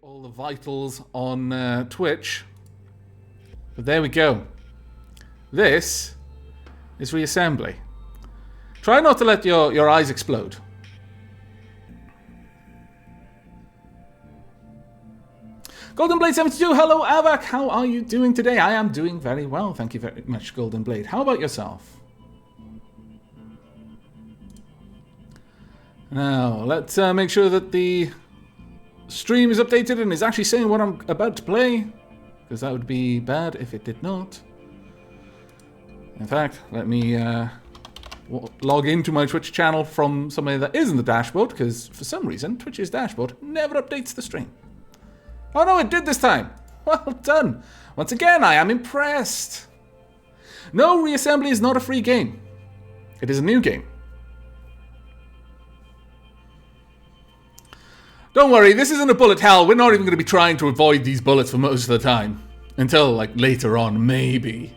all the vitals on Twitch. But there we go. This is Reassembly. Try not to let your eyes explode. Golden Blade 72, hello Avak, how are you doing today? I am doing very well, thank you very much, Golden Blade. How about yourself? Now, let's make sure that the stream is updated and is actually saying what I'm about to play, because that would be bad if it did not. In fact, let me log into my Twitch channel from somewhere that isn't the dashboard, because for some reason, Twitch's dashboard never updates the stream. Oh no, it did this time! Well done! Once again, I am impressed! No, Reassembly is not a free game. It is a new game. Don't worry, this isn't a bullet hell. We're not even going to be trying to avoid these bullets for most of the time. Until, like, later on, maybe.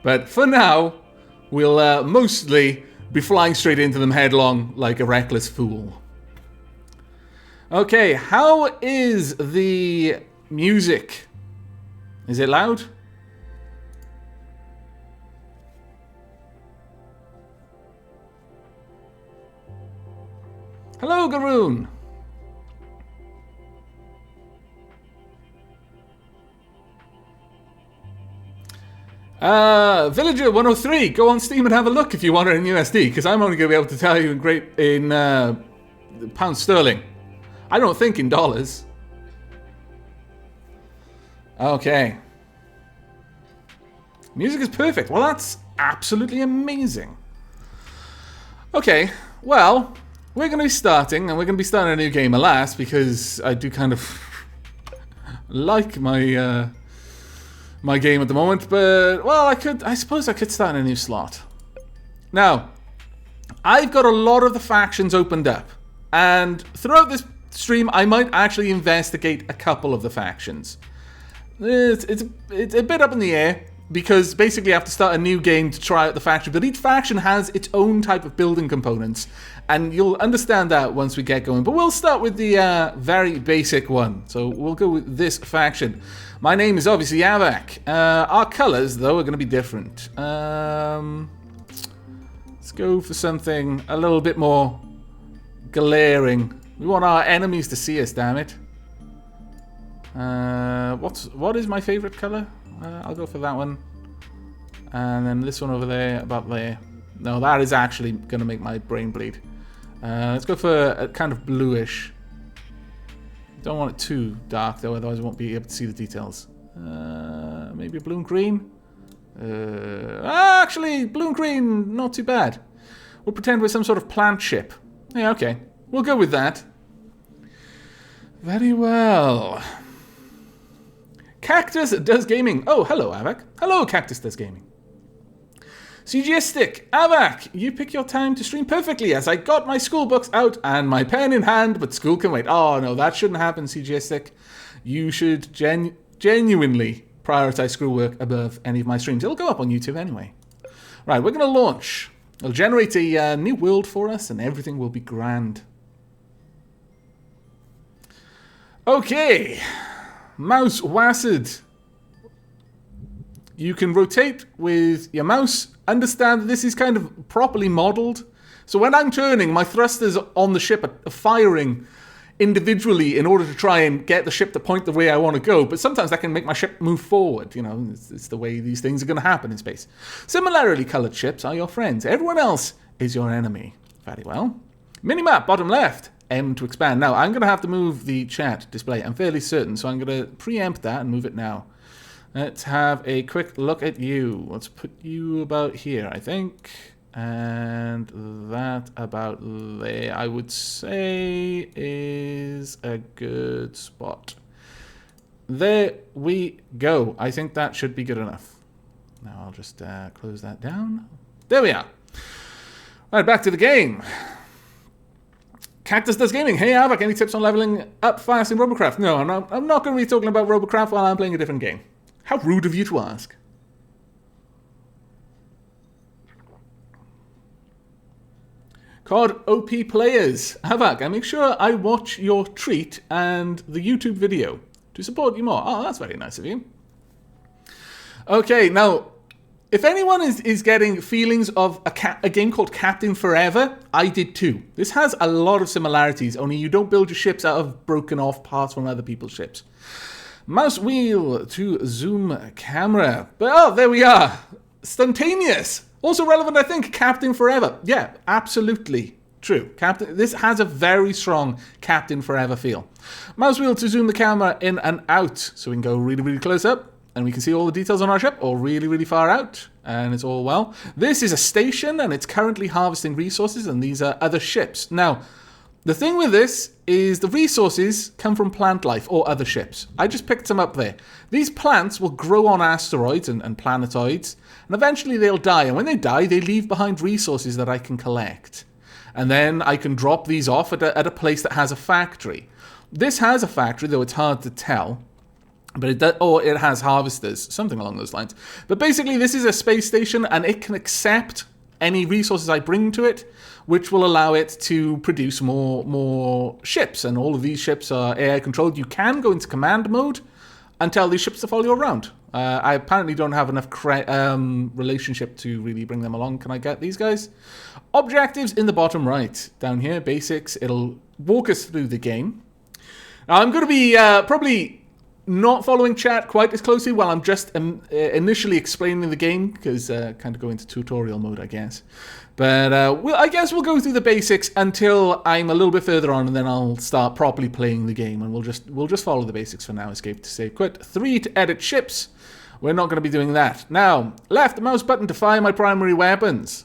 But for now, we'll mostly be flying straight into them headlong like a reckless fool. Okay, how is the music? Is it loud? Hello, Garoon! Villager 103, go on Steam and have a look if you want it in USD, because I'm only going to be able to tell you in pounds sterling. I don't think in dollars. Okay. Music is perfect. Well, that's absolutely amazing. Okay, well, we're going to be starting, and we're going to be starting a new game, alas, because I do kind of like my my game at the moment, but, well, I suppose I could start in a new slot. Now, I've got a lot of the factions opened up, and throughout this stream, I might actually investigate a couple of the factions. It's a bit up in the air, because basically I have to start a new game to try out the faction, but each faction has its own type of building components, and you'll understand that once we get going. But we'll start with the very basic one, so we'll go with this faction. My name is obviously Avak. Our colors, though, are going to be different. Let's go for something a little bit more glaring. We want our enemies to see us, damn it. What is my favorite color? I'll go for that one. And then this one over there, about there. No, that is actually going to make my brain bleed. Let's go for a kind of bluish. Don't want it too dark, though, otherwise I won't be able to see the details. Maybe blue and green? Actually, blue and green, not too bad. We'll pretend we're some sort of plant ship. Yeah, okay. We'll go with that. Very well. Cactus Does Gaming. Oh, hello, Avak. Hello, Cactus Does Gaming. CGistic. Avak, you pick your time to stream perfectly as I got my school books out and my pen in hand, but school can wait. Oh, no, that shouldn't happen, CGistic. You should genuinely prioritize schoolwork above any of my streams. It'll go up on YouTube anyway. Right, we're going to launch. It'll generate a new world for us and everything will be grand. Okay. Mouse Wassid. You can rotate with your mouse. Understand that this is kind of properly modeled. So when I'm turning, my thrusters on the ship are firing individually in order to try and get the ship to point the way I want to go. But sometimes that can make my ship move forward. You know, it's the way these things are going to happen in space. Similarly colored ships are your friends. Everyone else is your enemy. Very well. Minimap, bottom left. M to expand. Now, I'm going to have to move the chat display. I'm fairly certain, so I'm going to preempt that and move it now. Let's have a quick look at you. Let's put you about here, I think. And that about there, I would say, is a good spot. There we go. I think that should be good enough. Now I'll just close that down. There we are. Right, back to the game. Cactus Does Gaming. Hey, Avak, any tips on leveling up fast in Robocraft? No, I'm not going to be talking about Robocraft while I'm playing a different game. How rude of you to ask. COD OP players. Havoc, I make sure I watch your treat and the YouTube video to support you more. Oh, that's very nice of you. Okay, now, if anyone is getting feelings of a game called Captain Forever, I did too. This has a lot of similarities, only you don't build your ships out of broken off parts from other people's ships. Mouse wheel to zoom camera. But oh, there we are. Instantaneous. Also relevant, I think, Captain Forever. Yeah, absolutely true. This has a very strong Captain Forever feel. Mouse wheel to zoom the camera in and out, so we can go really, really close up. And we can see all the details on our ship, or really, really far out, and it's all well. This is a station, and it's currently harvesting resources, and these are other ships. Now, the thing with this is the resources come from plant life, or other ships. I just picked some up there. These plants will grow on asteroids and planetoids, and eventually they'll die. And when they die, they leave behind resources that I can collect. And then I can drop these off at a place that has a factory. This has a factory, though it's hard to tell. But it does, or it has harvesters, something along those lines. But basically, this is a space station, and it can accept any resources I bring to it, which will allow it to produce more ships. And all of these ships are AI controlled. You can go into command mode and tell these ships to follow you around. I apparently don't have enough relationship to really bring them along. Can I get these guys? Objectives in the bottom right. Down here, basics. It'll walk us through the game. Now, I'm going to be probably not following chat quite as closely while I'm just initially explaining the game, because kind of go into tutorial mode, I guess. But I guess we'll go through the basics until I'm a little bit further on, and then I'll start properly playing the game, and we'll just follow the basics for now. Escape to save, quit. 3 to edit ships. We're not going to be doing that. Now, left mouse button to fire my primary weapons.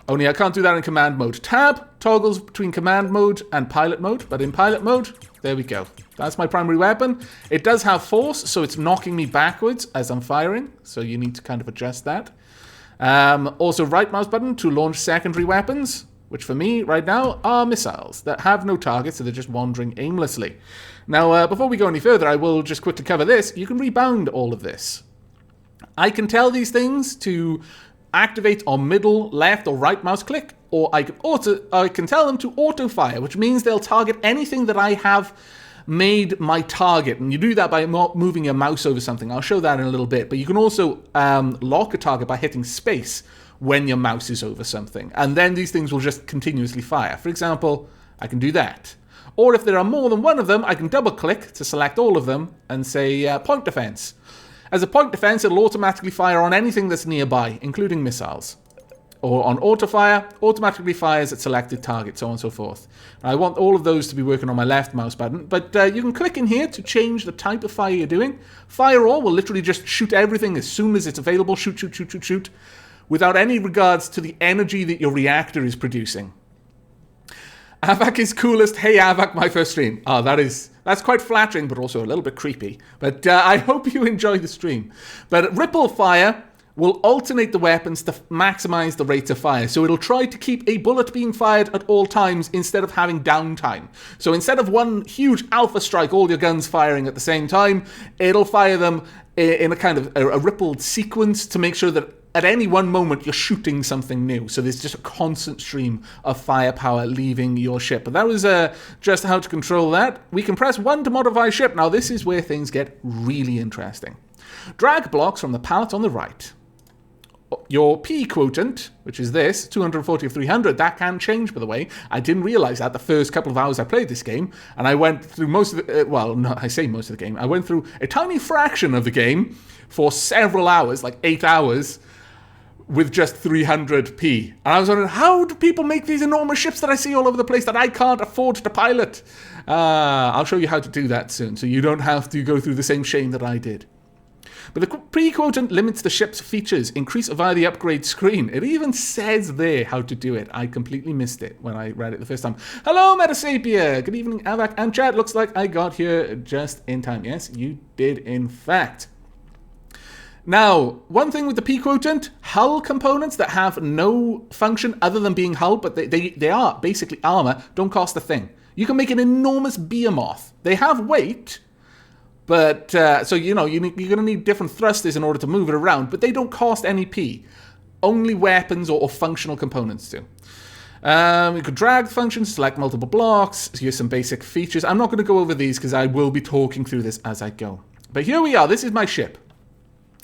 Only I can't do that in command mode. Tab toggles between command mode and pilot mode, but in pilot mode, there we go. That's my primary weapon. It does have force, so it's knocking me backwards as I'm firing, so you need to kind of adjust that. Also, right mouse button to launch secondary weapons, which for me, right now, are missiles that have no target, so they're just wandering aimlessly. Now, before we go any further, I will just quickly cover this. You can rebound all of this. I can tell these things to activate on middle, left, or right mouse click, or I can tell them to auto fire, which means they'll target anything that I have made my target, and you do that by moving your mouse over something. I'll show that in a little bit, but you can also lock a target by hitting space when your mouse is over something, and then these things will just continuously fire. For example, I can do that. Or if there are more than one of them, I can double click to select all of them and say point defense. As a point defense, it'll automatically fire on anything that's nearby, including missiles. Or on auto fire, automatically fires at selected targets, so on and so forth. I want all of those to be working on my left mouse button, but you can click in here to change the type of fire you're doing. Fire all will literally just shoot everything as soon as it's available, shoot, without any regards to the energy that your reactor is producing. Avac is coolest. Hey Avac, my first stream. Oh, that's quite flattering, but also a little bit creepy. But I hope you enjoy the stream. But ripple fire will alternate the weapons to maximize the rate of fire. So it'll try to keep a bullet being fired at all times instead of having downtime. So instead of one huge alpha strike, all your guns firing at the same time, it'll fire them in a kind of a rippled sequence to make sure that at any one moment you're shooting something new. So there's just a constant stream of firepower leaving your ship. But that was just how to control that. We can press 1 to modify ship. Now this is where things get really interesting. Drag blocks from the palette on the right. Your P quotient, which is this, 240 of 300, that can change, by the way. I didn't realize that the first couple of hours I played this game, and I went through most of the, well, no, I say most of the game, I went through a tiny fraction of the game for several hours, like 8 hours, with just 300p. And I was wondering, how do people make these enormous ships that I see all over the place that I can't afford to pilot? I'll show you how to do that soon, so you don't have to go through the same shame that I did. But the pre-quotient limits the ship's features, increase via the upgrade screen. It even says there how to do it. I completely missed it when I read it the first time. Hello, Metasapia! Good evening, Avac and chat. Looks like I got here just in time. Yes, you did, in fact. Now, one thing with the P-quotient, hull components that have no function other than being hull, but they are basically armor, don't cost a thing. You can make an enormous behemoth. They have weight, but, so, you know, you're going to need different thrusters in order to move it around, but they don't cost any P. Only weapons or functional components do. You could drag functions, select multiple blocks. Here's some basic features. I'm not going to go over these because I will be talking through this as I go. But here we are. This is my ship.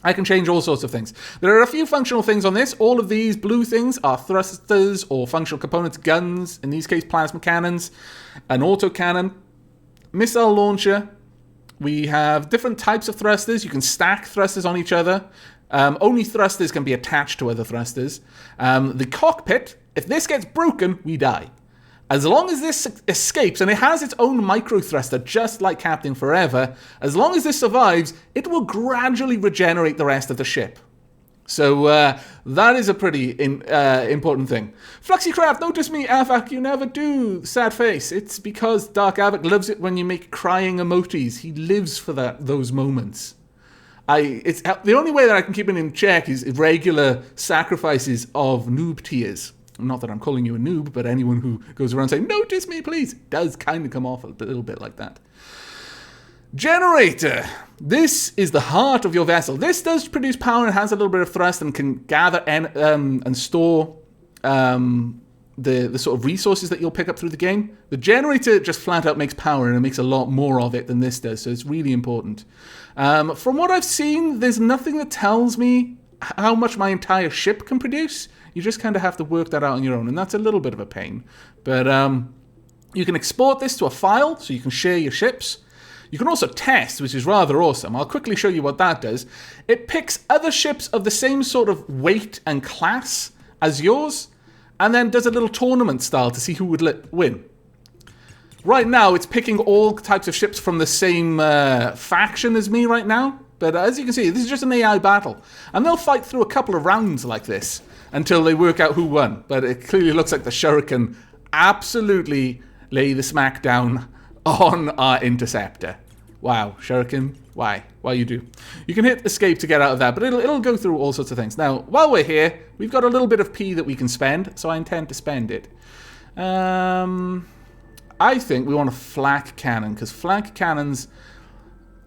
I can change all sorts of things. There are a few functional things on this. All of these blue things are thrusters or functional components, guns, in these case plasma cannons, an autocannon, missile launcher. We have different types of thrusters. You can stack thrusters on each other. Only thrusters can be attached to other thrusters. The cockpit, if this gets broken, we die. As long as this escapes, and it has its own micro thruster, just like Captain Forever, as long as this survives, it will gradually regenerate the rest of the ship. So that is a pretty important thing. Fluxycraft, notice me, Avak, you never do. Sad face. It's because Dark Avak loves it when you make crying emojis. He lives for those moments. It's the only way that I can keep it in check is regular sacrifices of noob tears. Not that I'm calling you a noob, but anyone who goes around saying, notice me, please, does kind of come off a little bit like that. Generator. This is the heart of your vessel. This does produce power and has a little bit of thrust and can gather and store the sort of resources that you'll pick up through the game. The generator just flat out makes power, and it makes a lot more of it than this does, so it's really important. From what I've seen, there's nothing that tells me how much my entire ship can produce. You just kind of have to work that out on your own, and that's a little bit of a pain. But you can export this to a file, so you can share your ships. You can also test, which is rather awesome. I'll quickly show you what that does. It picks other ships of the same sort of weight and class as yours, and then does a little tournament style to see who would win. Right now, it's picking all types of ships from the same faction as me right now. But as you can see, this is just an AI battle. And they'll fight through a couple of rounds like this until they work out who won. But it clearly looks like the Shuriken absolutely lay the smackdown on our interceptor. Wow, Shuriken, why? Why you do? You can hit escape to get out of that, but it'll go through all sorts of things. Now, while we're here, we've got a little bit of P that we can spend, so I intend to spend it. I think we want a flak cannon, because flak cannons,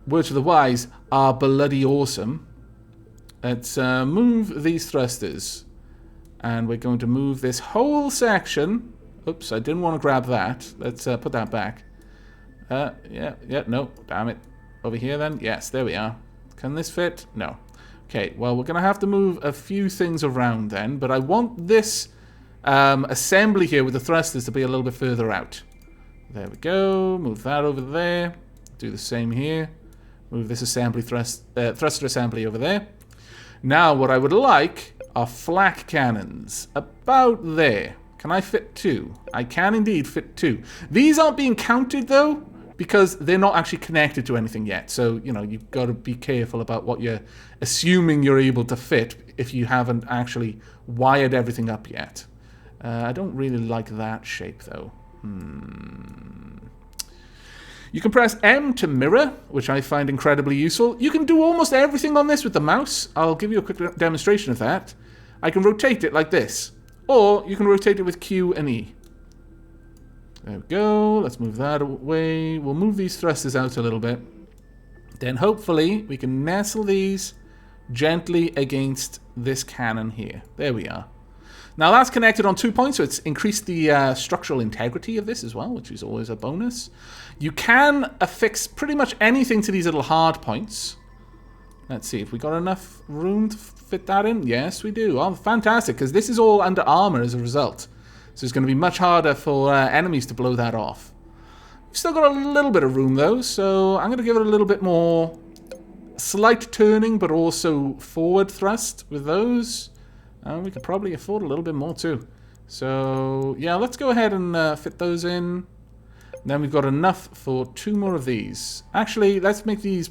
words of the wise, are bloody awesome. Let's move these thrusters. And we're going to move this whole section. Oops, I didn't want to grab that. Let's put that back. No, damn it. Over here then? Yes, there we are. Can this fit? No. Okay, well, we're going to have to move a few things around then, but I want this assembly here with the thrusters to be a little bit further out. There we go. Move that over there. Do the same here. Move this assembly thruster assembly over there. Now, what I would like are flak cannons. About there. Can I fit two? I can indeed fit two. These aren't being counted, though, because they're not actually connected to anything yet. So, you know, you've got to be careful about what you're assuming you're able to fit if you haven't actually wired everything up yet. I don't really like that shape, though. You can press M to mirror, which I find incredibly useful. You can do almost everything on this with the mouse. I'll give you a quick demonstration of that. I can rotate it like this. Or you can rotate it with Q and E. There we go. Let's move that away. We'll move these thrusters out a little bit. Then hopefully we can nestle these gently against this cannon here. There we are. Now that's connected on 2 points, so it's increased the structural integrity of this as well, which is always a bonus. You can affix pretty much anything to these little hard points. Let's see if we got enough room to fit that in. Yes, we do. Oh, fantastic, because this is all under armor as a result. So it's going to be much harder for enemies to blow that off. We've still got a little bit of room, though, so I'm going to give it a little bit more slight turning, but also forward thrust with those. We could probably afford a little bit more, too. So, yeah, let's go ahead and fit those in. Then we've got enough for 2 more of these. Actually, let's make these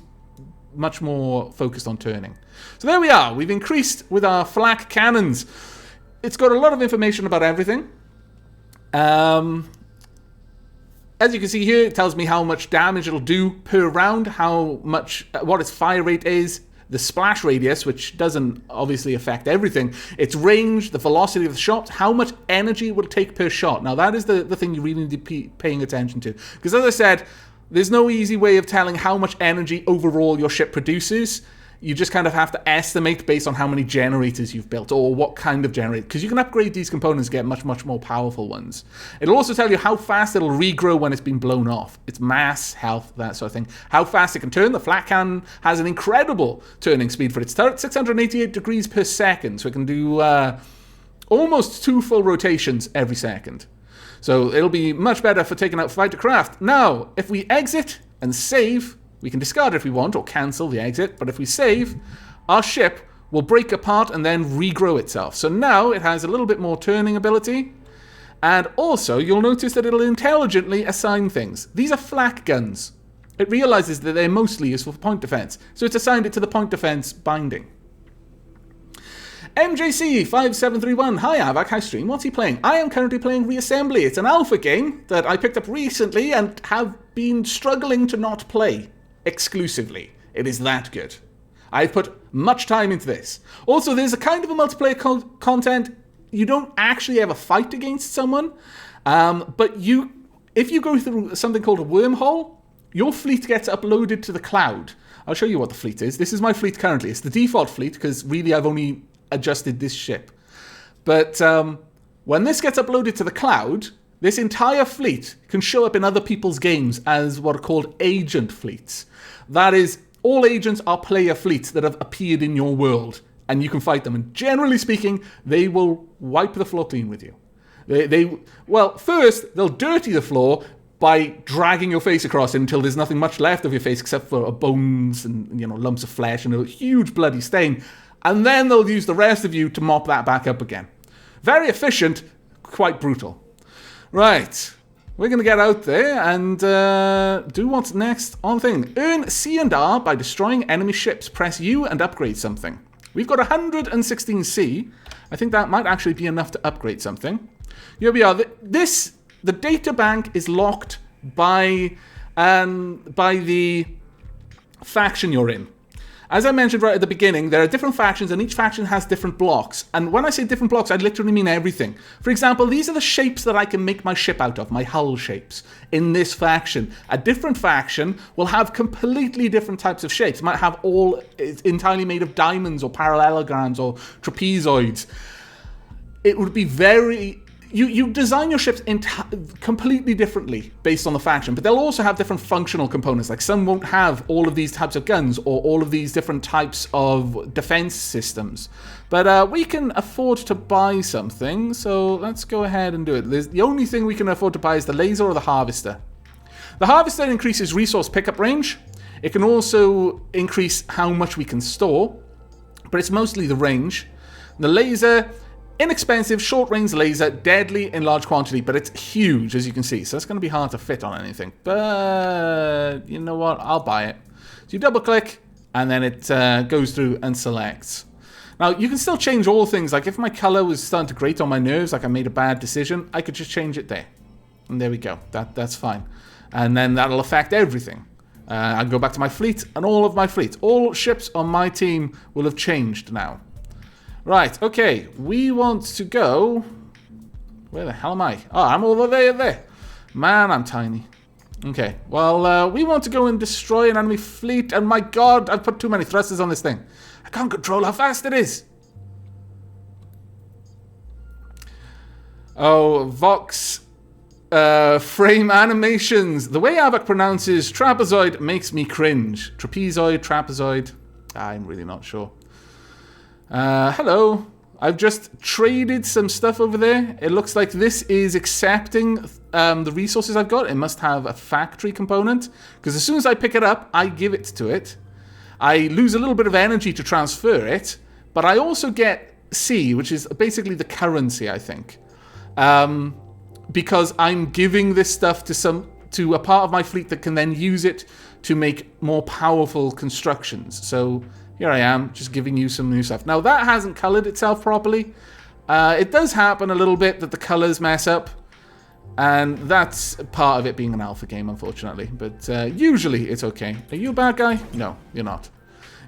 much more focused on turning. So there we are. We've increased with our flak cannons. It's got a lot of information about everything. As you can see here, it tells me how much damage it'll do per round, how much, what its fire rate is, the splash radius, which doesn't obviously affect everything, its range, the velocity of the shot, how much energy it will take per shot. Now that is the thing you really need to be paying attention to. Because as I said, there's no easy way of telling how much energy overall your ship produces. You just kind of have to estimate based on how many generators you've built or what kind of generator, because you can upgrade these components to get much, much more powerful ones. It'll also tell you how fast it'll regrow when it's been blown off. Its mass, health, that sort of thing. How fast it can turn. The flat can has an incredible turning speed for its turret, 688 degrees per second, so it can do almost 2 full rotations every second. So it'll be much better for taking out fighter craft. Now, if we exit and save, we can discard it if we want, or cancel the exit, but if we save, our ship will break apart and then regrow itself. So now it has a little bit more turning ability, and also you'll notice that it'll intelligently assign things. These are flak guns. It realizes that they're mostly useful for point defense, so it's assigned it to the point defense binding. MJC5731, hi Avak, hi stream, what's he playing? I am currently playing Reassembly. It's an alpha game that I picked up recently and have been struggling to not play exclusively. It is that good. I've put much time into this. Also, there's a kind of a multiplayer content. You don't actually ever fight against someone, but if you go through something called a wormhole, your fleet gets uploaded to the cloud. I'll show you what the fleet is. This is my fleet currently. It's the default fleet, because really I've only adjusted this ship. But when this gets uploaded to the cloud, this entire fleet can show up in other people's games as what are called agent fleets. That is, all agents are player fleets that have appeared in your world, and you can fight them. And generally speaking, they will wipe the floor clean with you. Well, first, they'll dirty the floor by dragging your face across it until there's nothing much left of your face except for bones and lumps of flesh and a huge bloody stain. And then they'll use the rest of you to mop that back up again. Very efficient, quite brutal. Right, we're going to get out there and do what's next on thing. Earn C and R by destroying enemy ships. Press U and upgrade something. We've got 116 C. I think that might actually be enough to upgrade something. Here we are. The data bank is locked by the faction you're in. As I mentioned right at the beginning, there are different factions, and each faction has different blocks. And when I say different blocks, I literally mean everything. For example, these are the shapes that I can make my ship out of, my hull shapes, in this faction. A different faction will have completely different types of shapes. It might have all entirely made of diamonds or parallelograms or trapezoids. It would be very... You design your ships completely differently based on the faction, but they'll also have different functional components. Like some won't have all of these types of guns or all of these different types of defense systems. But we can afford to buy something, so let's go ahead and do it. The only thing we can afford to buy is the laser or the harvester. The harvester increases resource pickup range. It can also increase how much we can store, but it's mostly the range. The laser... inexpensive, short-range laser, deadly in large quantity, but it's huge, as you can see. So it's going to be hard to fit on anything. But you know what? I'll buy it. So you double-click, and then it goes through and selects. Now, you can still change all things. Like, if my color was starting to grate on my nerves, like I made a bad decision, I could just change it there. And there we go. That's fine. And then that'll affect everything. I can go back to my fleet, and all of my fleet. All ships on my team will have changed now. Right, okay, we want to go... Where the hell am I? Oh, I'm all the way there. Man, I'm tiny. Okay, well, we want to go and destroy an enemy fleet, and my god, I've put too many thrusters on this thing. I can't control how fast it is. Oh, Vox frame animations. The way Avak pronounces trapezoid makes me cringe. Trapezoid, trapezoid. I'm really not sure. Hello. I've just traded some stuff over there. It looks like this is accepting the resources I've got. It must have a factory component, because as soon as I pick it up, I give it to it. I lose a little bit of energy to transfer it, but I also get C, which is basically the currency, I think. Because I'm giving this stuff to a part of my fleet that can then use it to make more powerful constructions. So... here I am, just giving you some new stuff. Now, that hasn't colored itself properly. It does happen a little bit that the colors mess up. And that's part of it being an alpha game, unfortunately. But usually, it's okay. Are you a bad guy? No, you're not.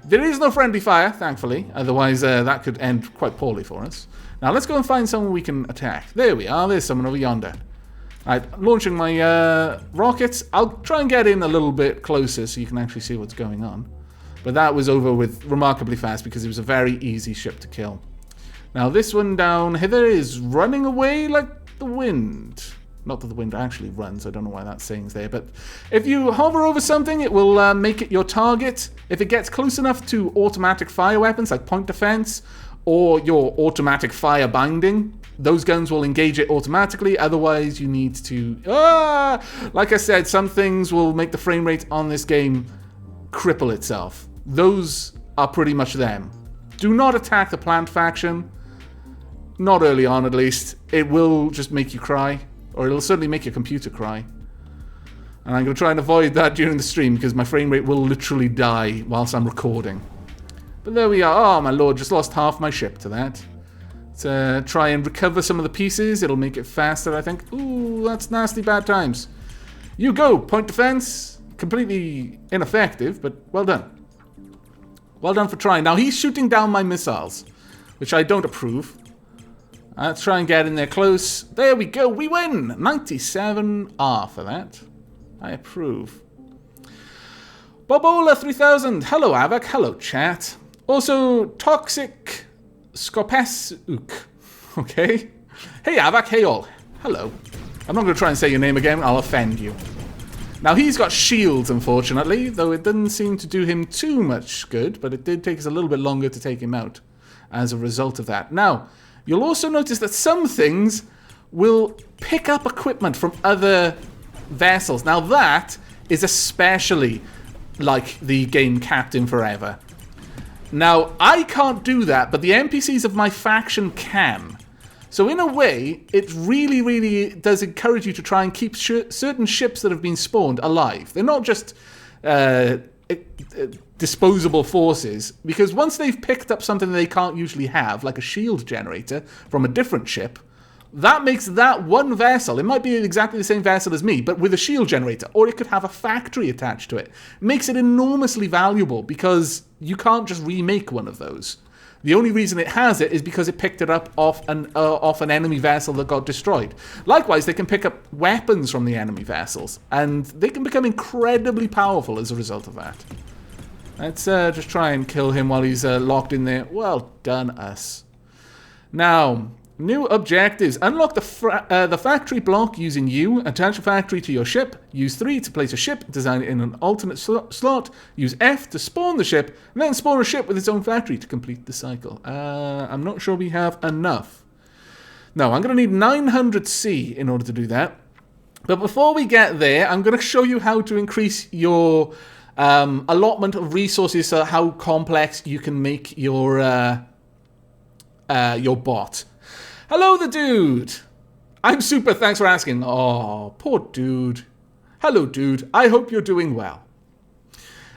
There is no friendly fire, thankfully. Otherwise, that could end quite poorly for us. Now, let's go and find someone we can attack. There we are. There's someone over yonder. Alright, launching my rockets. I'll try and get in a little bit closer so you can actually see what's going on. But that was over with remarkably fast because it was a very easy ship to kill. Now this one down hither is running away like the wind. Not that the wind actually runs, I don't know why that saying's there, but if you hover over something, it will make it your target. If it gets close enough to automatic fire weapons like point defense or your automatic fire binding, those guns will engage it automatically. Otherwise, you need to... like I said, some things will make the frame rate on this game cripple itself. Those are pretty much them. Do not attack the plant faction. Not early on, at least. It will just make you cry. Or it'll certainly make your computer cry. And I'm going to try and avoid that during the stream because my frame rate will literally die whilst I'm recording. But there we are. Oh, my lord, just lost half my ship to that. Let's try and recover some of the pieces. It'll make it faster, I think. Ooh, that's nasty bad times. You go, point defense. Completely ineffective, but well done. Well done for trying. Now, he's shooting down my missiles, which I don't approve. Let's try and get in there close. There we go. We win. 97R for that. I approve. Bobola 3000. Hello, Avak. Hello, chat. Also, Toxic Skopesuk. Okay. Hey, Avak. Hey, all. Hello. I'm not going to try and say your name again. I'll offend you. Now, he's got shields, unfortunately, though it didn't seem to do him too much good, but it did take us a little bit longer to take him out as a result of that. Now, you'll also notice that some things will pick up equipment from other vessels. Now that is especially like the game Captain Forever. Now, I can't do that, but the NPCs of my faction can. So in a way, it really, really does encourage you to try and keep certain ships that have been spawned alive. They're not just disposable forces, because once they've picked up something they can't usually have, like a shield generator from a different ship, that makes that one vessel, it might be exactly the same vessel as me, but with a shield generator, or it could have a factory attached to it. Makes it enormously valuable, because you can't just remake one of those. The only reason it has it is because it picked it up off an enemy vessel that got destroyed. Likewise, they can pick up weapons from the enemy vessels, and they can become incredibly powerful as a result of that. Let's just try and kill him while he's locked in there. Well done, us. Now, new objectives. Unlock the factory block using U. Attach a factory to your ship. Use 3 to place a ship. Design it in an alternate slot. Use F to spawn the ship. And then spawn a ship with its own factory to complete the cycle. I'm not sure we have enough. No, I'm going to need 900C in order to do that. But before we get there, I'm going to show you how to increase your allotment of resources, so how complex you can make your bot. Hello, the dude. I'm super. Thanks for asking. Oh, poor dude. Hello, dude. I hope you're doing well.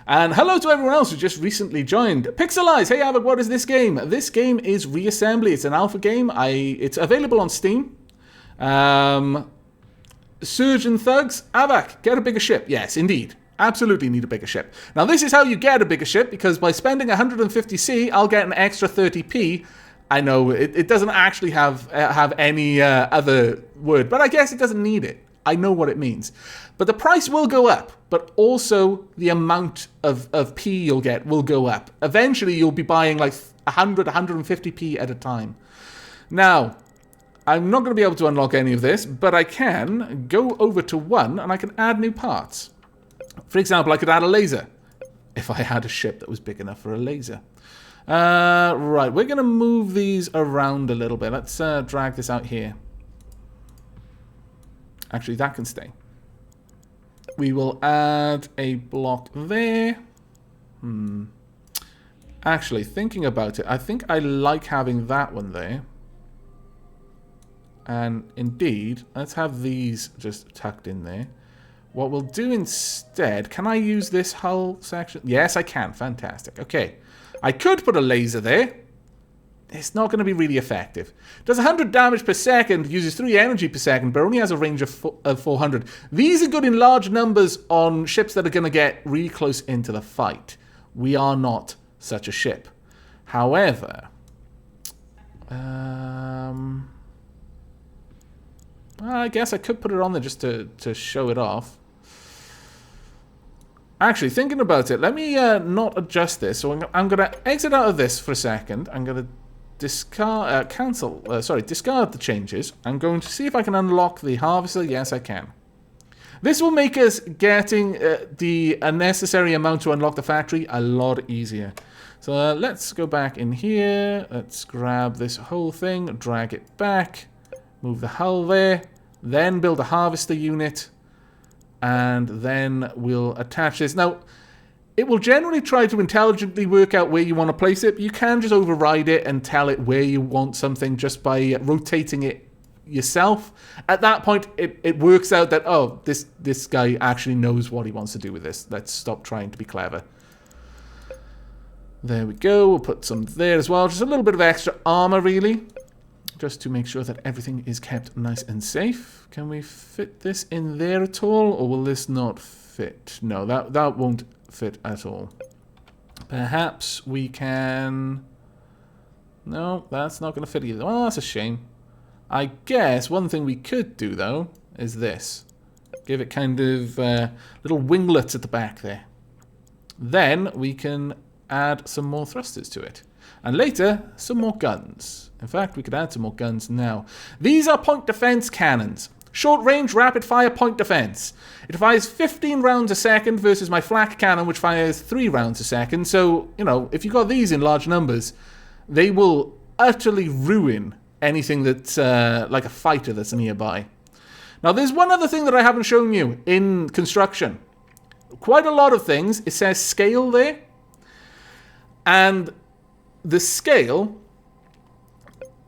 And hello to everyone else who just recently joined. Pixelize. Hey, Avak, what is this game? This game is Reassembly. It's an alpha game. It's available on Steam. Surgeon Thugs. Avak, get a bigger ship. Yes, indeed. Absolutely need a bigger ship. Now, this is how you get a bigger ship, because by spending 150C, I'll get an extra 30p. I know it doesn't actually have any other word, but I guess it doesn't need it. I know what it means. But the price will go up, but also the amount of P you'll get will go up. Eventually, you'll be buying like 100, 150p at a time. Now, I'm not going to be able to unlock any of this, but I can go over to 1 and I can add new parts. For example, I could add a laser if I had a ship that was big enough for a laser. Right, we're going to move these around a little bit. Let's drag this out here. Actually, that can stay. We will add a block there. Actually, thinking about it, I think I like having that one there. And indeed, let's have these just tucked in there. What we'll do instead, can I use this hull section? Yes, I can. Fantastic. Okay. I could put a laser there. It's not going to be really effective. Does 100 damage per second, uses 3 energy per second, but only has a range of 400. These are good in large numbers on ships that are going to get really close into the fight. We are not such a ship. However, I guess I could put it on there just to show it off. Actually, thinking about it, let me not adjust this. So I'm going to exit out of this for a second. I'm going to discard the changes. I'm going to see if I can unlock the harvester. Yes, I can. This will make us getting the necessary amount to unlock the factory a lot easier. So let's go back in here. Let's grab this whole thing, drag it back, move the hull there, then build a harvester unit. And then we'll attach this. Now, it will generally try to intelligently work out where you want to place it. But you can just override it and tell it where you want something just by rotating it yourself. At that point, it works out that, oh, this guy actually knows what he wants to do with this. Let's stop trying to be clever. There we go. We'll put some there as well. Just a little bit of extra armor, really. Just to make sure that everything is kept nice and safe. Can we fit this in there at all? Or will this not fit? No, that won't fit at all. Perhaps we can... No, that's not going to fit either. Well, that's a shame. I guess one thing we could do, though, is this. Give it kind of little winglets at the back there. Then we can add some more thrusters to it. And later, some more guns. In fact, we could add some more guns now. These are point defense cannons. Short range, rapid fire point defense. It fires 15 rounds a second versus my flak cannon, which fires 3 rounds a second. So, you know, if you got these in large numbers, they will utterly ruin anything that's like a fighter that's nearby. Now, there's one other thing that I haven't shown you in construction. Quite a lot of things. It says scale there. And the scale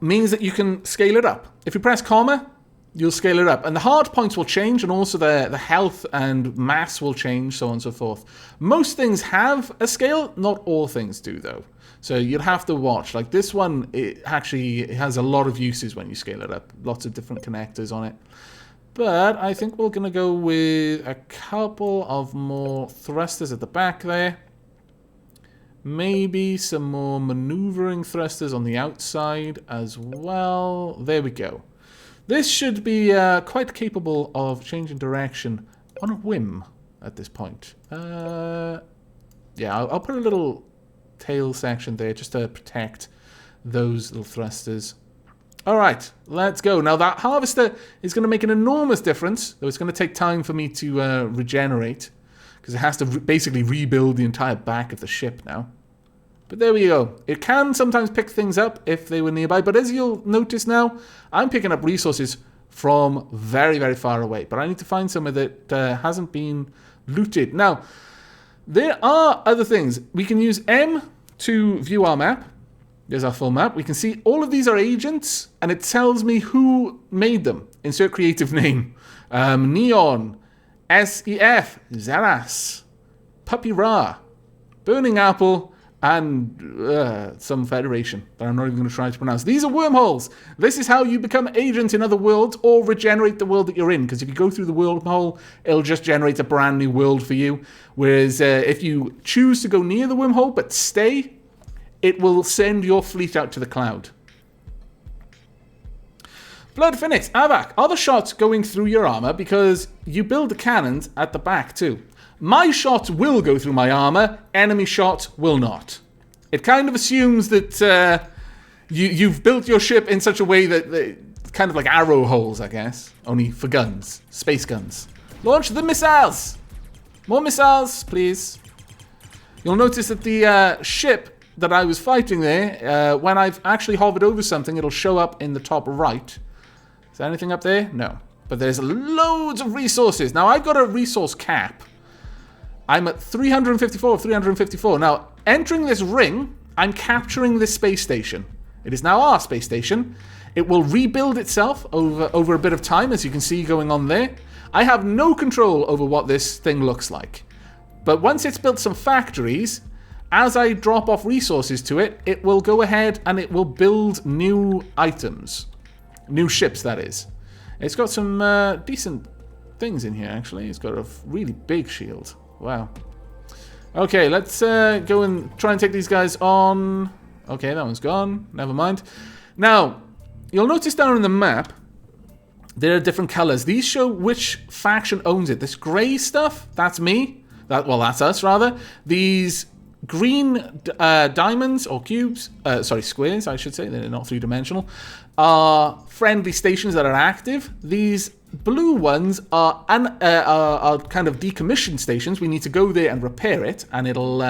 means that you can scale it up. If you press comma, you'll scale it up. And the hard points will change, and also the health and mass will change, so on and so forth. Most things have a scale. Not all things do, though. So you'll have to watch. Like this one, it has a lot of uses when you scale it up. Lots of different connectors on it. But I think we're going to go with a couple of more thrusters at the back there. Maybe some more maneuvering thrusters on the outside as well. There we go. This should be quite capable of changing direction on a whim at this point. Yeah, I'll put a little tail section there just to protect those little thrusters. All right, let's go. Now that harvester is going to make an enormous difference, though it's going to take time for me to regenerate, because it has to basically rebuild the entire back of the ship now. But there we go. It can sometimes pick things up if they were nearby, but as you'll notice now, I'm picking up resources from very, very far away. But I need to find somewhere that hasn't been looted. Now, there are other things. We can use M to view our map. There's our full map. We can see all of these are agents, and it tells me who made them. Insert creative name. Neon, SEF, Zaras, Puppy Ra, Burning Apple, and some federation that I'm not even going to try to pronounce. These are wormholes. This is how you become agents in other worlds or regenerate the world that you're in. Because if you go through the wormhole, it'll just generate a brand new world for you. Whereas if you choose to go near the wormhole but stay, it will send your fleet out to the cloud. Blood Phoenix, Avak, are the shots going through your armor? Because you build the cannons at the back too. My shots will go through my armor, enemy shots will not. It kind of assumes that you've built your ship in such a way that kind of like arrow holes, I guess. Only for guns. Space guns. Launch the missiles! More missiles, please. You'll notice that the ship that I was fighting there, when I've actually hovered over something, it'll show up in the top right. Is there anything up there? No. But there's loads of resources. Now, I've got a resource cap. I'm at 354 of 354. Now, entering this ring, I'm capturing this space station. It is now our space station. It will rebuild itself over a bit of time, as you can see going on there. I have no control over what this thing looks like. But once it's built some factories, as I drop off resources to it, it will go ahead and it will build new items. New ships, that is. It's got some decent things in here, actually. It's got a really big shield. Wow. Okay, let's go and try and take these guys on. Okay, that one's gone. Never mind. Now, you'll notice down in the map, there are different colors. These show which faction owns it. This gray stuff, that's me. Well, that's us, rather. These green diamonds, or cubes, sorry, squares, I should say, they're not three-dimensional, are friendly stations that are active. These blue ones are kind of decommissioned stations. We need to go there and repair it, and it'll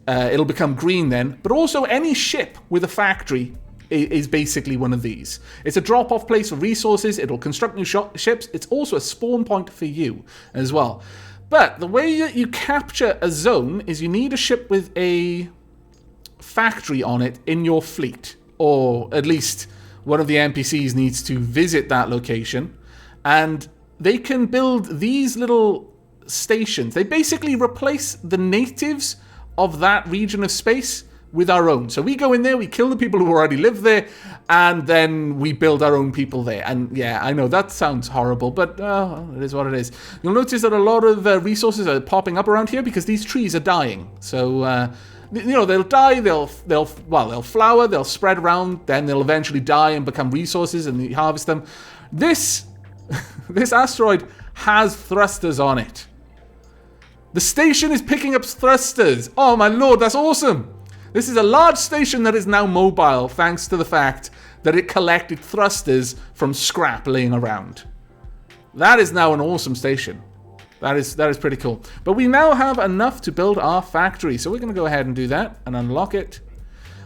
it'll become green then. But also, any ship with a factory is basically one of these. It's a drop-off place for resources. It'll construct new ships. It's also a spawn point for you as well. But the way that you capture a zone is you need a ship with a factory on it in your fleet. Or at least one of the NPCs needs to visit that location. And they can build these little stations. They basically replace the natives of that region of space with our own. So we go in there, we kill the people who already live there, and then we build our own people there. And yeah, I know that sounds horrible, but it is what it is. You'll notice that a lot of resources are popping up around here because these trees are dying. So they'll die, they'll flower, they'll spread around, then they'll eventually die and become resources, and you harvest them. This asteroid has thrusters on it. The station is picking up thrusters. Oh my lord, that's awesome. This is a large station that is now mobile thanks to the fact that it collected thrusters from scrap laying around. That is now an awesome station. That is pretty cool. But we now have enough to build our factory, so we're going to go ahead and do that and unlock it.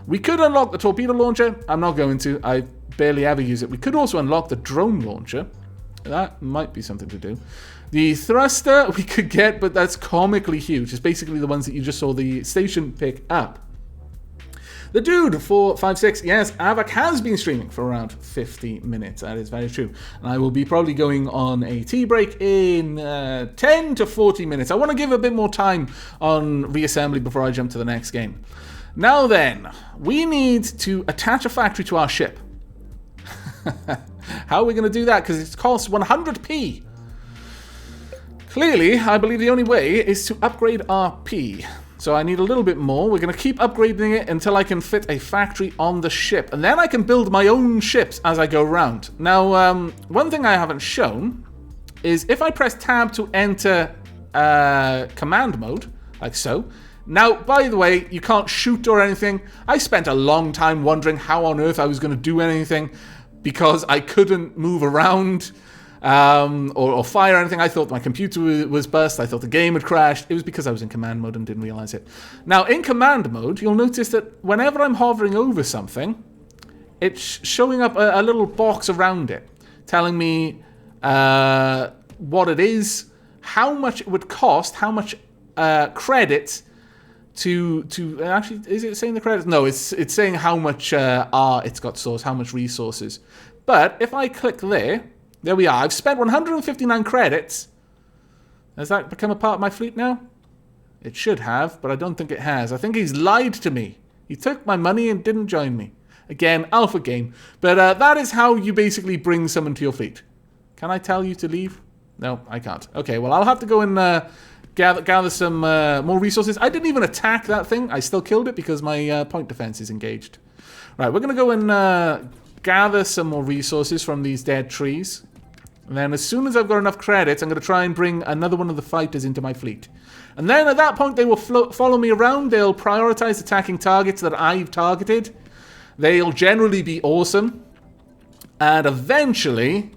We could unlock the torpedo launcher. I'm not going to. I barely ever use it. We could also unlock the drone launcher. That might be something to do. The thruster we could get, but that's comically huge. It's basically the ones that you just saw the station pick up. The dude, 456, yes, Avak has been streaming for around 50 minutes. That is very true. And I will be probably going on a tea break in 10 to 40 minutes. I want to give a bit more time on reassembly before I jump to the next game. Now then, we need to attach a factory to our ship. How are we going to do that? Because it costs 100p. Clearly, I believe the only way is to upgrade our P. So I need a little bit more. We're going to keep upgrading it until I can fit a factory on the ship. And then I can build my own ships as I go around. Now, one thing I haven't shown is if I press tab to enter command mode, like so. Now, by the way, you can't shoot or anything. I spent a long time wondering how on earth I was going to do anything because I couldn't move around. Or fire anything. I thought my computer was burst. I thought the game had crashed. It was because I was in command mode and didn't realize it. Now, in command mode, you'll notice that whenever I'm hovering over something, it's showing up a little box around it, telling me what it is, how much it would cost, how much credit to actually, is it saying the credits? No, it's saying how much it's got source, how much resources. But if I click there we are. I've spent 159 credits. Has that become a part of my fleet now? It should have, but I don't think it has. I think he's lied to me. He took my money and didn't join me. Again, alpha game. But that is how you basically bring someone to your fleet. Can I tell you to leave? No, I can't. Okay, well, I'll have to go and gather some more resources. I didn't even attack that thing. I still killed it because my point defense is engaged. Right, we're going to go and gather some more resources from these dead trees. And then as soon as I've got enough credits, I'm going to try and bring another one of the fighters into my fleet. And then at that point, they will follow me around. They'll prioritize attacking targets that I've targeted. They'll generally be awesome. And eventually,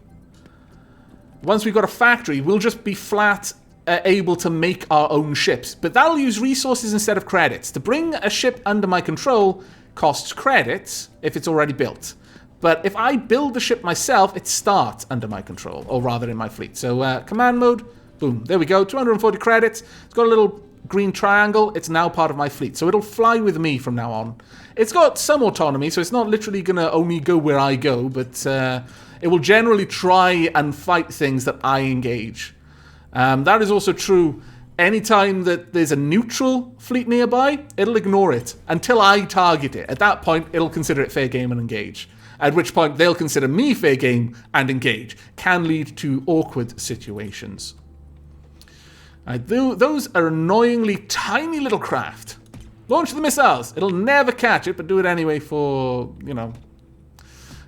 once we've got a factory, we'll just be flat able to make our own ships. But that'll use resources instead of credits. To bring a ship under my control costs credits if it's already built. But if I build the ship myself, it starts under my control, or rather in my fleet. So command mode, boom, there we go, 240 credits. It's got a little green triangle. It's now part of my fleet. So it'll fly with me from now on. It's got some autonomy, so it's not literally going to only go where I go, but it will generally try and fight things that I engage. That is also true anytime that there's a neutral fleet nearby, it'll ignore it until I target it. At that point, it'll consider it fair game and engage. At which point, they'll consider me fair game and engage. Can lead to awkward situations. Those are annoyingly tiny little craft. Launch the missiles. It'll never catch it, but do it anyway for,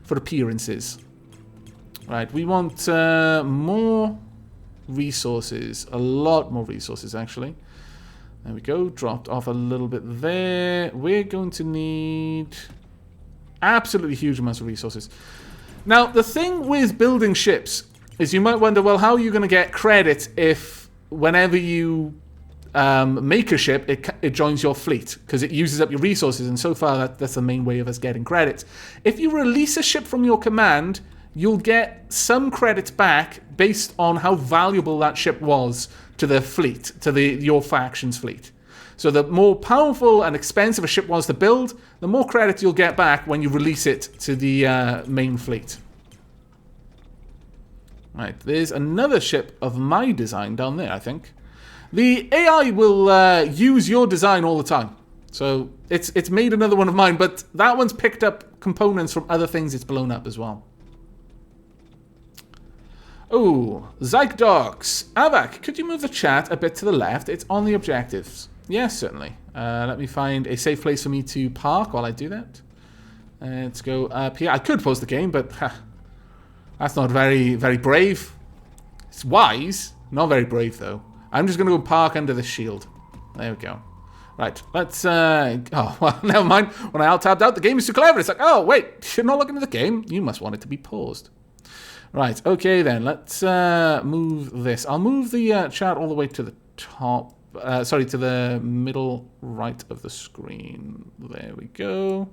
for appearances. Right, we want more resources. A lot more resources, actually. There we go. Dropped off a little bit there. We're going to need absolutely huge amounts of resources. Now, the thing with building ships is you might wonder, well, how are you going to get credit if whenever you make a ship, it joins your fleet? Because it uses up your resources, and so far that's the main way of us getting credit. If you release a ship from your command, you'll get some credits back based on how valuable that ship was to the fleet, to your faction's fleet. So the more powerful and expensive a ship was to build, the more credit you'll get back when you release it to the main fleet. Right, there's another ship of my design down there, I think. The AI will use your design all the time. So it's made another one of mine, but that one's picked up components from other things it's blown up as well. Oh, Zyke Dogs. Avak, could you move the chat a bit to the left? It's on the objectives. Yes, certainly. Let me find a safe place for me to park while I do that. Let's go up here. I could pause the game, but that's not very, very brave. It's wise. Not very brave, though. I'm just going to go park under this shield. There we go. Right, let's... oh, well, never mind. When I alt-tabbed out, the game is too clever. It's like, oh, wait, you're not looking at the game. You must want it to be paused. Right, okay then. Let's move this. I'll move the chat all the way to the top. Sorry, to the middle right of the screen. There we go.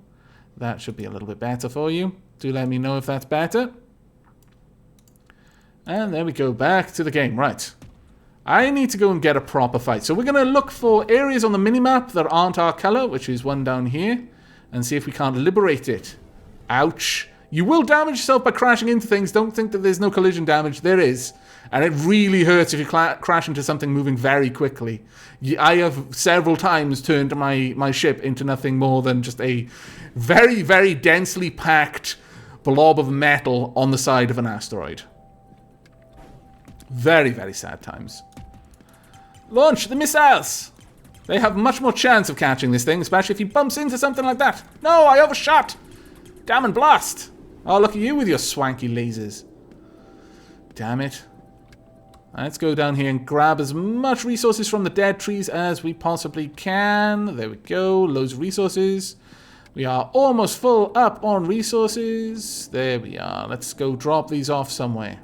That should be a little bit better for you. Do let me know if that's better. And there we go, back to the game. Right. I need to go and get a proper fight. So we're going to look for areas on the minimap that aren't our color, which is one down here, and see if we can't liberate it. Ouch. You will damage yourself by crashing into things. Don't think that there's no collision damage. There is. And it really hurts if you crash into something moving very quickly. I have several times turned my ship into nothing more than just a very, very densely packed blob of metal on the side of an asteroid. Very, very sad times. Launch the missiles! They have much more chance of catching this thing, especially if he bumps into something like that. No, I overshot! Damn and blast! Oh, look at you with your swanky lasers. Damn it. Let's go down here and grab as much resources from the dead trees as we possibly can. There we go. Loads of resources. We are almost full up on resources. There we are. Let's go drop these off somewhere.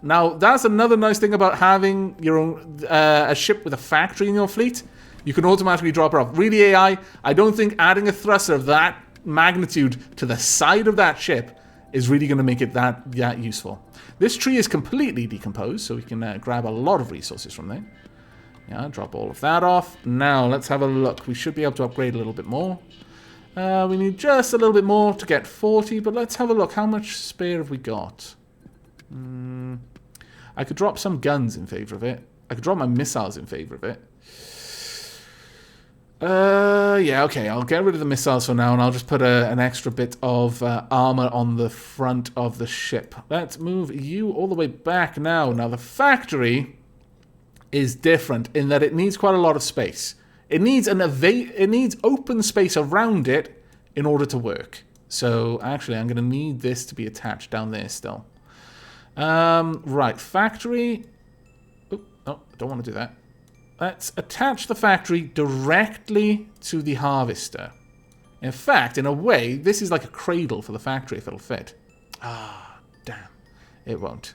Now, that's another nice thing about having your own a ship with a factory in your fleet. You can automatically drop her off. Really, AI, I don't think adding a thruster of that magnitude to the side of that ship is really going to make it that useful. This tree is completely decomposed, so we can grab a lot of resources from there. Yeah, drop all of that off. Now, let's have a look. We should be able to upgrade a little bit more. We need just a little bit more to get 40, but let's have a look. How much spare have we got? I could drop some guns in favor of it. I could drop my missiles in favor of it. Yeah, okay. I'll get rid of the missiles for now, and I'll just put an extra bit of armor on the front of the ship. Let's move you all the way back now. Now, the factory is different in that it needs quite a lot of space. It needs open space around it in order to work. So, actually, I'm going to need this to be attached down there still. Right, factory. Oh, no, I don't want to do that. Let's attach the factory directly to the harvester. In fact, in a way, this is like a cradle for the factory if it'll fit. Ah, damn. It won't.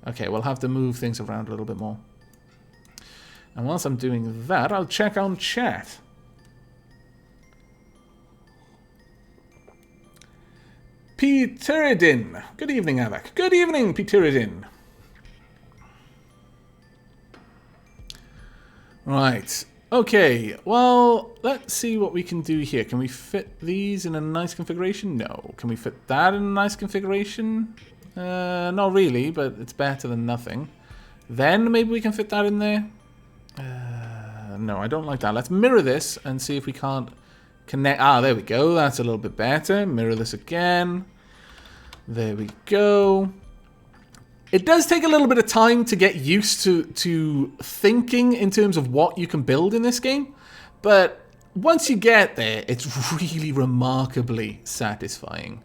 Okay, we'll have to move things around a little bit more. And whilst I'm doing that, I'll check on chat. Peteridin. Good evening, Avak. Good evening, Peteridin. Right. Okay. Well, let's see what we can do here. Can we fit these in a nice configuration? No. Can we fit that in a nice configuration? Not really, but it's better than nothing. Then maybe we can fit that in there. No, I don't like that. Let's mirror this and see if we can't connect. Ah, there we go. That's a little bit better. Mirror this again. There we go. It does take a little bit of time to get used to thinking in terms of what you can build in this game. But once you get there, it's really remarkably satisfying.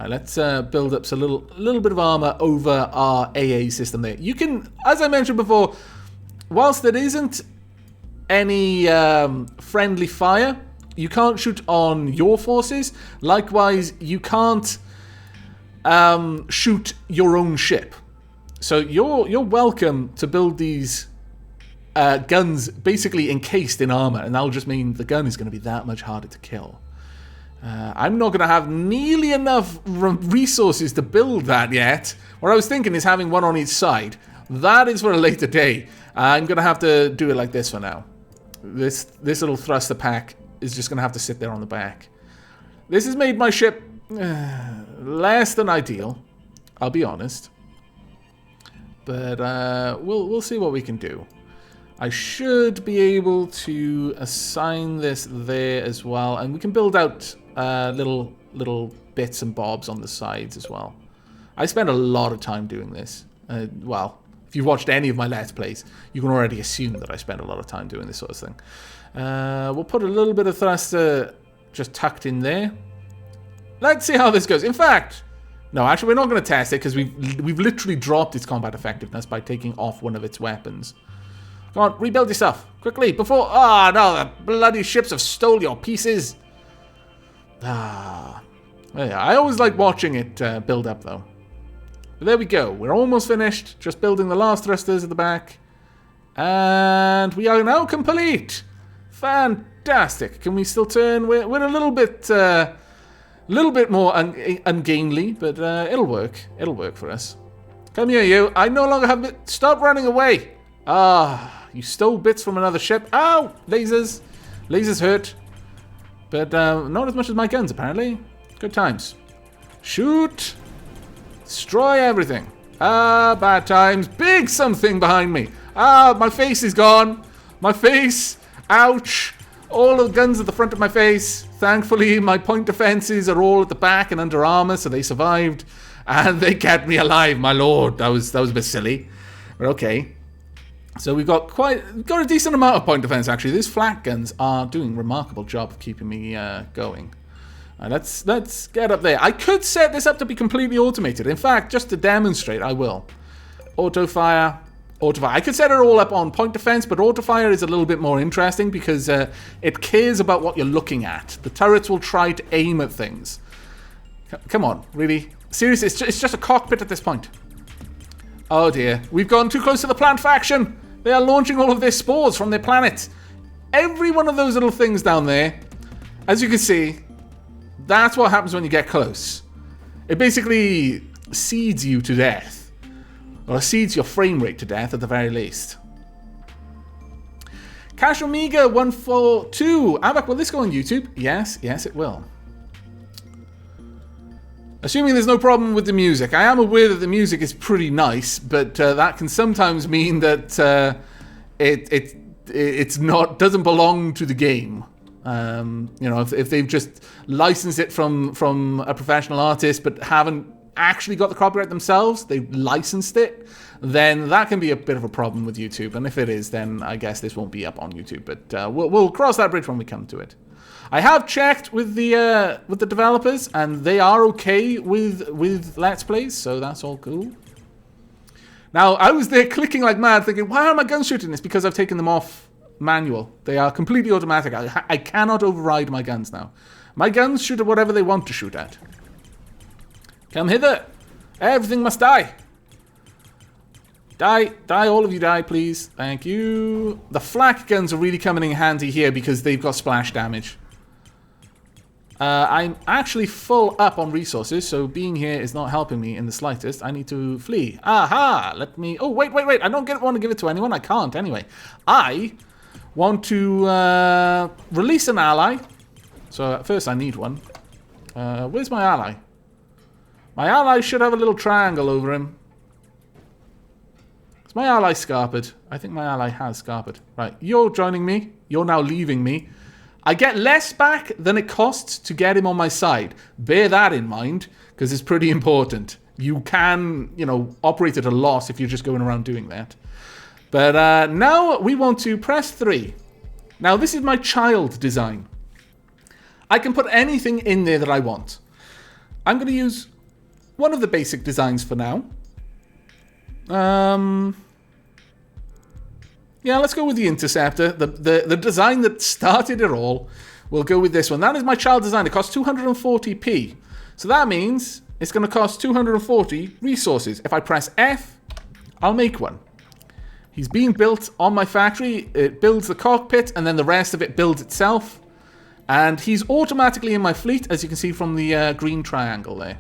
Let's build up a little bit of armor over our AA system there. You can, as I mentioned before, whilst there isn't any friendly fire, you can't shoot on your forces. Likewise, you can't shoot your own ship. So you're welcome to build these guns basically encased in armor, and that'll just mean the gun is going to be that much harder to kill. I'm not going to have nearly enough resources to build that yet. What I was thinking is having one on each side. That is for a later day. I'm going to have to do it like this for now. This little thruster pack is just going to have to sit there on the back. This has made my ship less than ideal, I'll be honest. But we'll see what we can do. I should be able to assign this there as well, and we can build out little bits and bobs on the sides as well. I spend a lot of time doing this. Well, if you've watched any of my Let's Plays, you can already assume that I spend a lot of time doing this sort of thing. We'll put a little bit of thruster just tucked in there. Let's see how this goes. In fact, no, actually we're not going to test it because we've literally dropped its combat effectiveness by taking off one of its weapons. Come on, rebuild yourself quickly before... Ah, no, the bloody ships have stole your pieces. Ah, yeah, I always like watching it build up though. But there we go. We're almost finished. Just building the last thrusters at the back. And we are now complete. Fantastic. Can we still turn? We're a little bit more ungainly, but it'll work. It'll work for us. Come here, you. I no longer have... Stop running away. Ah, you stole bits from another ship. Ow! Lasers. Lasers hurt. But not as much as my guns, apparently. Good times. Shoot. Destroy everything. Ah, bad times. Big something behind me. Ah, my face is gone. My face. Ouch. All the guns at the front of my face. Thankfully, my point defenses are all at the back and under armor, so they survived. And they kept me alive, my lord. That was a bit silly. But okay. So we've got a decent amount of point defense, actually. These flak guns are doing a remarkable job of keeping me going. Let's get up there. I could set this up to be completely automated. In fact, just to demonstrate, I will. Auto fire. I could set it all up on point defense, but auto fire is a little bit more interesting because it cares about what you're looking at. The turrets will try to aim at things. Come on, really? Seriously, it's just a cockpit at this point. Oh dear, we've gone too close to the plant faction. They are launching all of their spores from their planet. Every one of those little things down there, as you can see, that's what happens when you get close. It basically seeds you to death. Or seeds your frame rate to death at the very least. Cash Omega 142. Avac, will this go on YouTube? Yes, it will. Assuming there's no problem with the music. I am aware that the music is pretty nice, but that can sometimes mean that it's not doesn't belong to the game. You know, if they've just licensed it from a professional artist, but haven't actually got the copyright themselves, they licensed it, then that can be a bit of a problem with YouTube. And if it is, then I guess this won't be up on YouTube. But we'll cross that bridge when we come to it. I have checked with the developers, and they are okay with Let's Plays, so that's all cool. Now, I was there clicking like mad, thinking, why are my guns shooting this? Because I've taken them off manual. They are completely automatic. I cannot override my guns now. My guns shoot at whatever they want to shoot at. Come hither. Everything must die. Die, all of you die, please. Thank you. The flak guns are really coming in handy here because they've got splash damage. I'm actually full up on resources, so being here is not helping me in the slightest. I need to flee. Aha! Let me... Oh, wait. I don't want to give it to anyone. I can't, anyway. I want to release an ally. So at first I need one. Where's my ally? My ally should have a little triangle over him. Is my ally scarpered? I think my ally has scarpered. Right, you're joining me. You're now leaving me. I get less back than it costs to get him on my side. Bear that in mind, because it's pretty important. You can, operate at a loss if you're just going around doing that. But now we want to press 3. Now, this is my child design. I can put anything in there that I want. I'm going to use one of the basic designs for now. Yeah, let's go with the Interceptor. The design that started it all. We'll go with this one. That is my child design. It costs 240p. So that means it's going to cost 240 resources. If I press F, I'll make one. He's being built on my factory. It builds the cockpit, and then the rest of it builds itself. And he's automatically in my fleet, as you can see from the green triangle there.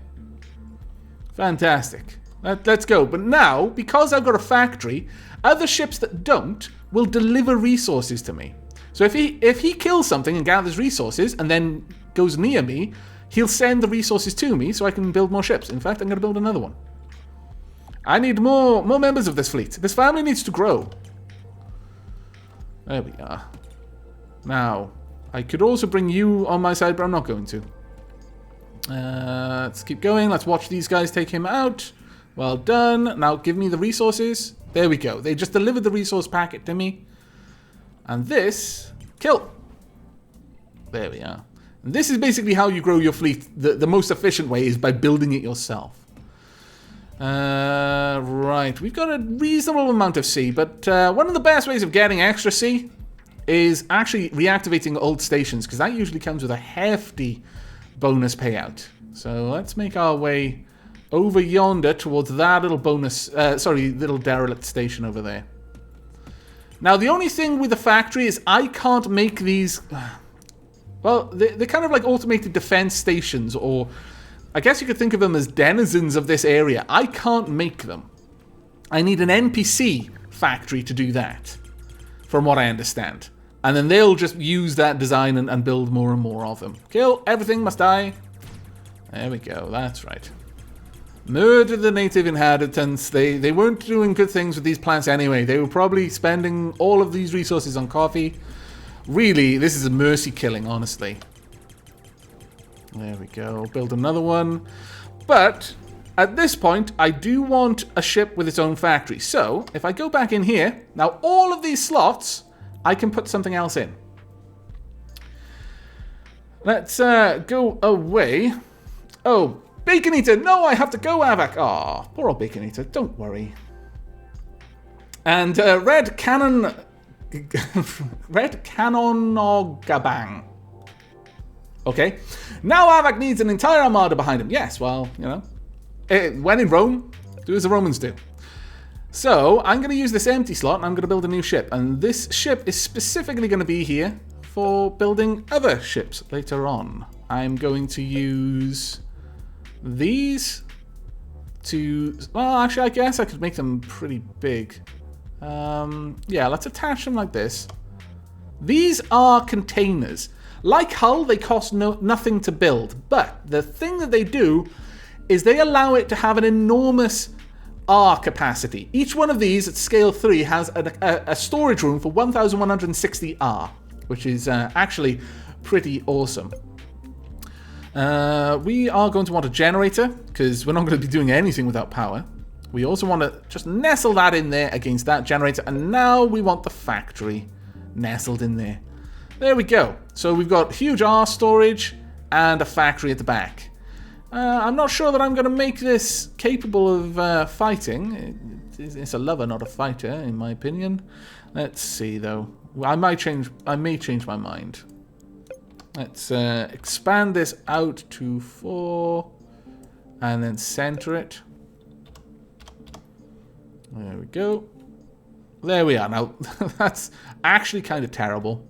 Fantastic. Let's go. But now, because I've got a factory, other ships that don't will deliver resources to me. So if he kills something and gathers resources and then goes near me, he'll send the resources to me so I can build more ships. In fact, I'm going to build another one. I need more members of this fleet. This family needs to grow. There we are. Now, I could also bring you on my side, but I'm not going to. Let's keep going. Let's watch these guys take him out. Well done. Now give me the resources. There we go. They just delivered the resource packet to me. And this, kill. There we are. And this is basically how you grow your fleet. The most efficient way is by building it yourself. Right, we've got a reasonable amount of C, but one of the best ways of getting extra C is actually reactivating old stations, because that usually comes with a hefty bonus payout. So let's make our way over yonder towards that little little derelict station over there. Now, the only thing with the factory is I can't make these... Well, they're kind of like automated defense stations, or I guess you could think of them as denizens of this area. I can't make them. I need an NPC factory to do that, from what I understand. And then they'll just use that design and build more and more of them. Kill, everything must die. There we go, that's right. Murder the native inhabitants. They weren't doing good things with these plants anyway. They were probably spending all of these resources on coffee. Really, this is a mercy killing, honestly. There we go. Build another one. But at this point, I do want a ship with its own factory. So if I go back in here, now all of these slots, I can put something else in. Let's go away. Oh, Bacon Eater. No, I have to go, Avak. Aw, poor old Bacon Eater. Don't worry. And Red Cannon... Red Cannonogabang. Okay. Now Avak needs an entire armada behind him. Yes, well, you know. When in Rome, do as the Romans do. So, I'm going to use this empty slot and I'm going to build a new ship. And this ship is specifically going to be here for building other ships later on. I'm going to use these to... Well, actually, I guess I could make them pretty big. Yeah, let's attach them like this. These are containers. Like Hull, they cost nothing to build. But the thing that they do is they allow it to have an enormous R capacity. Each one of these at scale 3 has a storage room for 1,160 R, which is actually pretty awesome. We are going to want a generator, because we're not going to be doing anything without power. We also want to just nestle that in there against that generator. And now we want the factory nestled in there. There we go. So we've got huge R storage and a factory at the back. I'm not sure that I'm going to make this capable of fighting. It's a lover, not a fighter, in my opinion. Let's see, though. I may change my mind. Let's expand this out to 4 and then center it. There we go. There we are. Now, that's actually kind of terrible.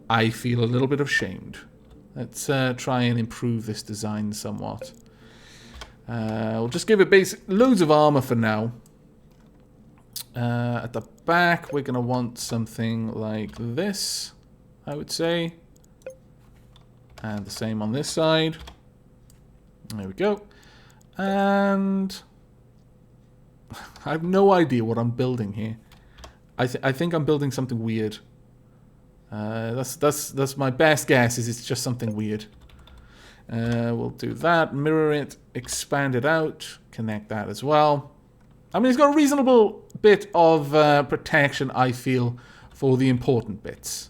I feel a little bit ashamed. Let's try and improve this design somewhat. We'll just give it loads of armor for now. At the back, we're going to want something like this, I would say. And the same on this side. There we go. And... I have no idea what I'm building here. I think I'm building something weird. That's my best guess. Is it's just something weird. We'll do that. Mirror it. Expand it out. Connect that as well. I mean, it's got a reasonable bit of protection, I feel, for the important bits.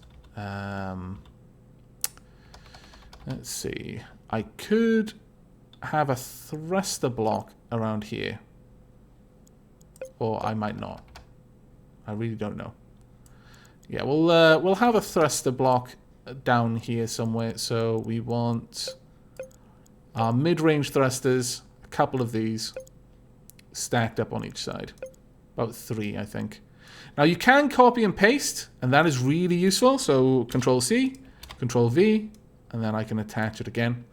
Let's see. I could have a thruster block around here. Or I might not. I really don't know. Yeah, we'll have a thruster block down here somewhere. So we want our mid-range thrusters, a couple of these, stacked up on each side. About 3, I think. Now you can copy and paste, and that is really useful. So Control-C, Control-V, and then I can attach it again.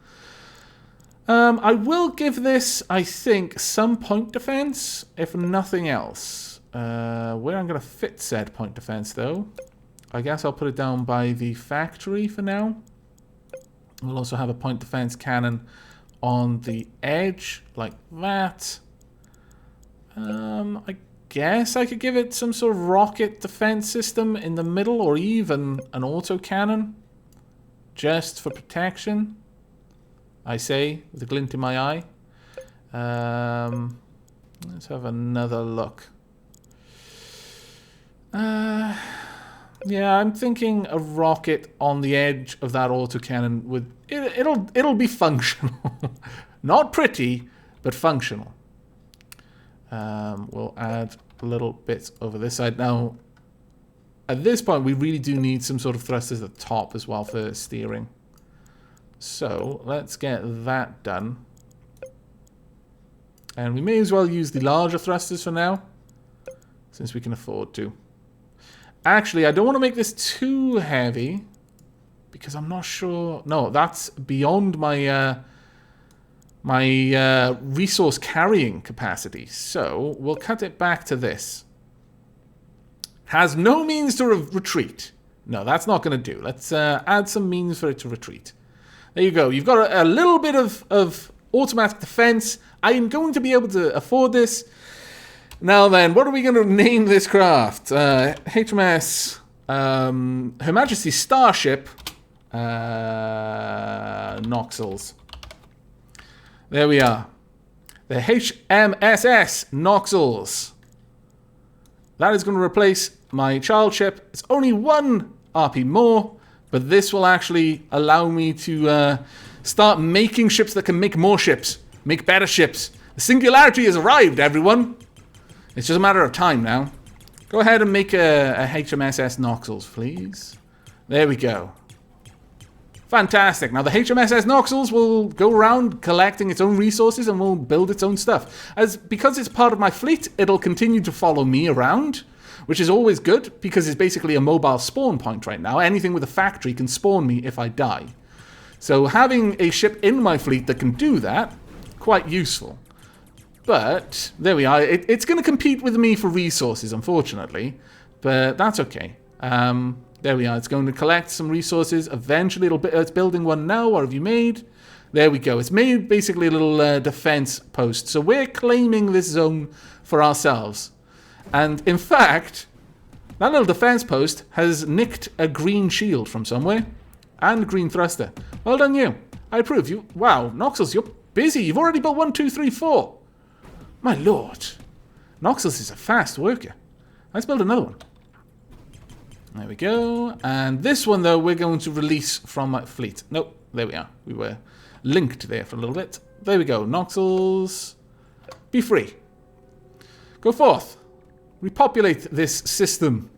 I will give this, I think, some point defense, if nothing else. Where I'm going to fit said point defense, though, I guess I'll put it down by the factory for now. We'll also have a point defense cannon on the edge, like that. I guess I could give it some sort of rocket defense system in the middle, or even an autocannon, just for protection, I say, with a glint in my eye. Let's have another look. Yeah, I'm thinking a rocket on the edge of that autocannon would it'll be functional. Not pretty, but functional. We'll add little bits over this side. Now, at this point, we really do need some sort of thrusters at the top as well for steering. So, let's get that done. And we may as well use the larger thrusters for now, since we can afford to. Actually, I don't want to make this too heavy, because I'm not sure... No, that's beyond my... my resource carrying capacity. So we'll cut it back to this. Has no means to retreat. No, that's not going to do. Let's add some means for it to retreat. There you go. You've got a little bit of automatic defense. I am going to be able to afford this. Now then, what are we going to name this craft? HMS Her Majesty's Starship Noxels. There we are. The HMSS Noxels. That is going to replace my child ship. It's only 1 RP more, but this will actually allow me to start making ships that can make more ships. Make better ships. The singularity has arrived, everyone. It's just a matter of time now. Go ahead and make a HMSS Noxels, please. There we go. Fantastic. Now the HMSS Noxels will go around collecting its own resources and will build its own stuff. Because it's part of my fleet, it'll continue to follow me around, which is always good because it's basically a mobile spawn point right now. Anything with a factory can spawn me if I die. So having a ship in my fleet that can do that, quite useful. But there we are. It's going to compete with me for resources, unfortunately, but that's okay. There we are. It's going to collect some resources. Eventually, it's building one now. What have you made? There we go. It's made basically a little defense post. So we're claiming this zone for ourselves. And in fact, that little defense post has nicked a green shield from somewhere and a green thruster. Well done, you. I approve. You. Wow, Noxels, you're busy. You've already built 1, 2, 3, 4. My lord. Noxels is a fast worker. Let's build another one. There we go. And this one, though, we're going to release from my fleet. Nope. There we are. We were linked there for a little bit. There we go. Noxels, be free. Go forth. Repopulate this system.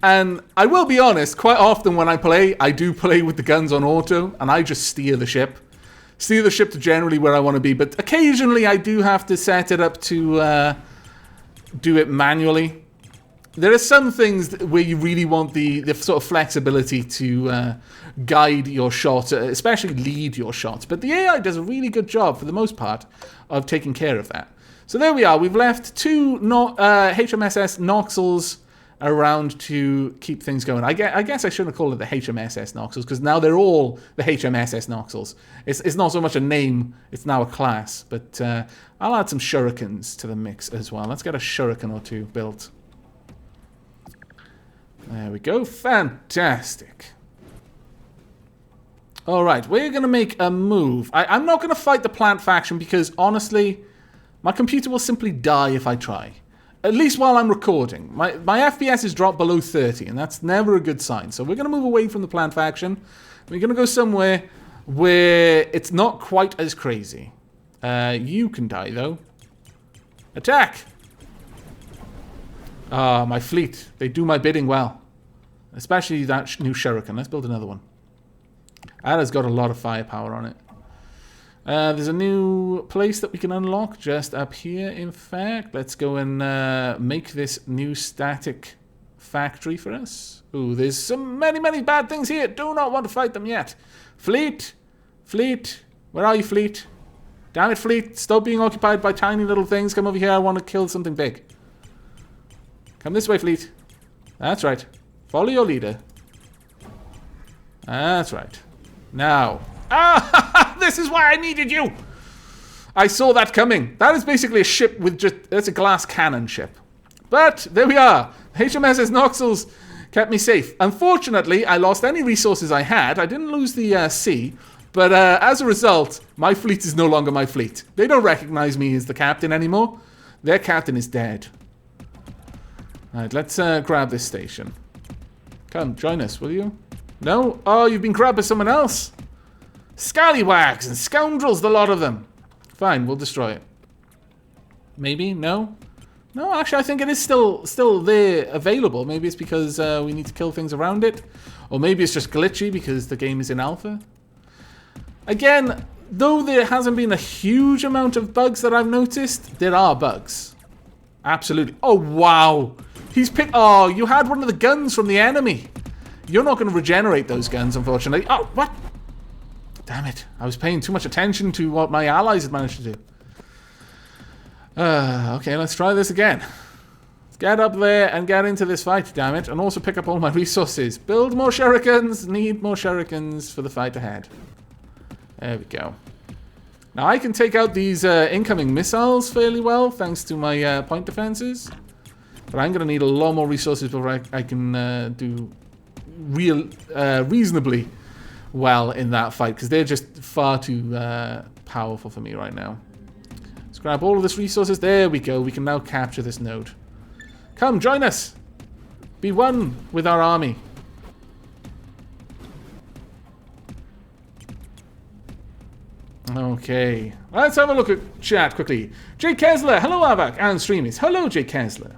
And I will be honest, quite often when I play, I do play with the guns on auto, and I just steer the ship. Steer the ship to generally where I want to be, but occasionally I do have to set it up to do it manually. There are some things where you really want the sort of flexibility to guide your shot, especially lead your shots. But the AI does a really good job, for the most part, of taking care of that. So there we are. We've left 2 HMSS Noxels around to keep things going. I guess I shouldn't call it the HMSS Noxels, because now they're all the HMSS Noxels. It's not so much a name, it's now a class. But I'll add some shurikens to the mix as well. Let's get a shuriken or 2 built. There we go. Fantastic. Alright, we're going to make a move. I'm not going to fight the plant faction because, honestly, my computer will simply die if I try. At least while I'm recording. My FPS is dropped below 30, and that's never a good sign. So we're going to move away from the plant faction. We're going to go somewhere where it's not quite as crazy. You can die, though. Attack! Ah, my fleet. They do my bidding well. Especially that new shuriken. Let's build another one. That has got a lot of firepower on it. There's a new place that we can unlock just up here, in fact. Let's go and make this new static factory for us. Ooh, there's so many bad things here. Do not want to fight them yet. Fleet! Fleet! Where are you, fleet? Damn it, fleet. Stop being occupied by tiny little things. Come over here. I want to kill something big. Come this way, fleet. That's right. Follow your leader. That's right. Now. Ah! This is why I needed you! I saw that coming. That is basically a ship with just... That's a glass cannon ship. But, there we are. HMSS Noxels kept me safe. Unfortunately, I lost any resources I had. I didn't lose the sea. But as a result, my fleet is no longer my fleet. They don't recognize me as the captain anymore. Their captain is dead. Alright, let's grab this station. Come, join us, will you? No? Oh, you've been grabbed by someone else. Scallywags and scoundrels, the lot of them. Fine, we'll destroy it. Maybe? No? No, actually, I think it is still there available. Maybe it's because we need to kill things around it. Or maybe it's just glitchy because the game is in alpha. Again, though there hasn't been a huge amount of bugs that I've noticed, there are bugs. Absolutely. Oh, wow. He's picked... Oh, you had one of the guns from the enemy. You're not going to regenerate those guns, unfortunately. Oh, what? Damn it. I was paying too much attention to what my allies had managed to do. Okay, let's try this again. Let's get up there and get into this fight, damn it. And also pick up all my resources. Build more shurikens. Need more shurikens for the fight ahead. There we go. Now I can take out these incoming missiles fairly well, thanks to my point defenses. But I'm going to need a lot more resources before I can do reasonably well in that fight, because they're just far too powerful for me right now. Let's grab all of this resources. There we go. We can now capture this node. Come, join us. Be one with our army. Okay. Let's have a look at chat quickly. Jay Kessler. Hello, Avak. And Streamies. Hello, Jay Kessler.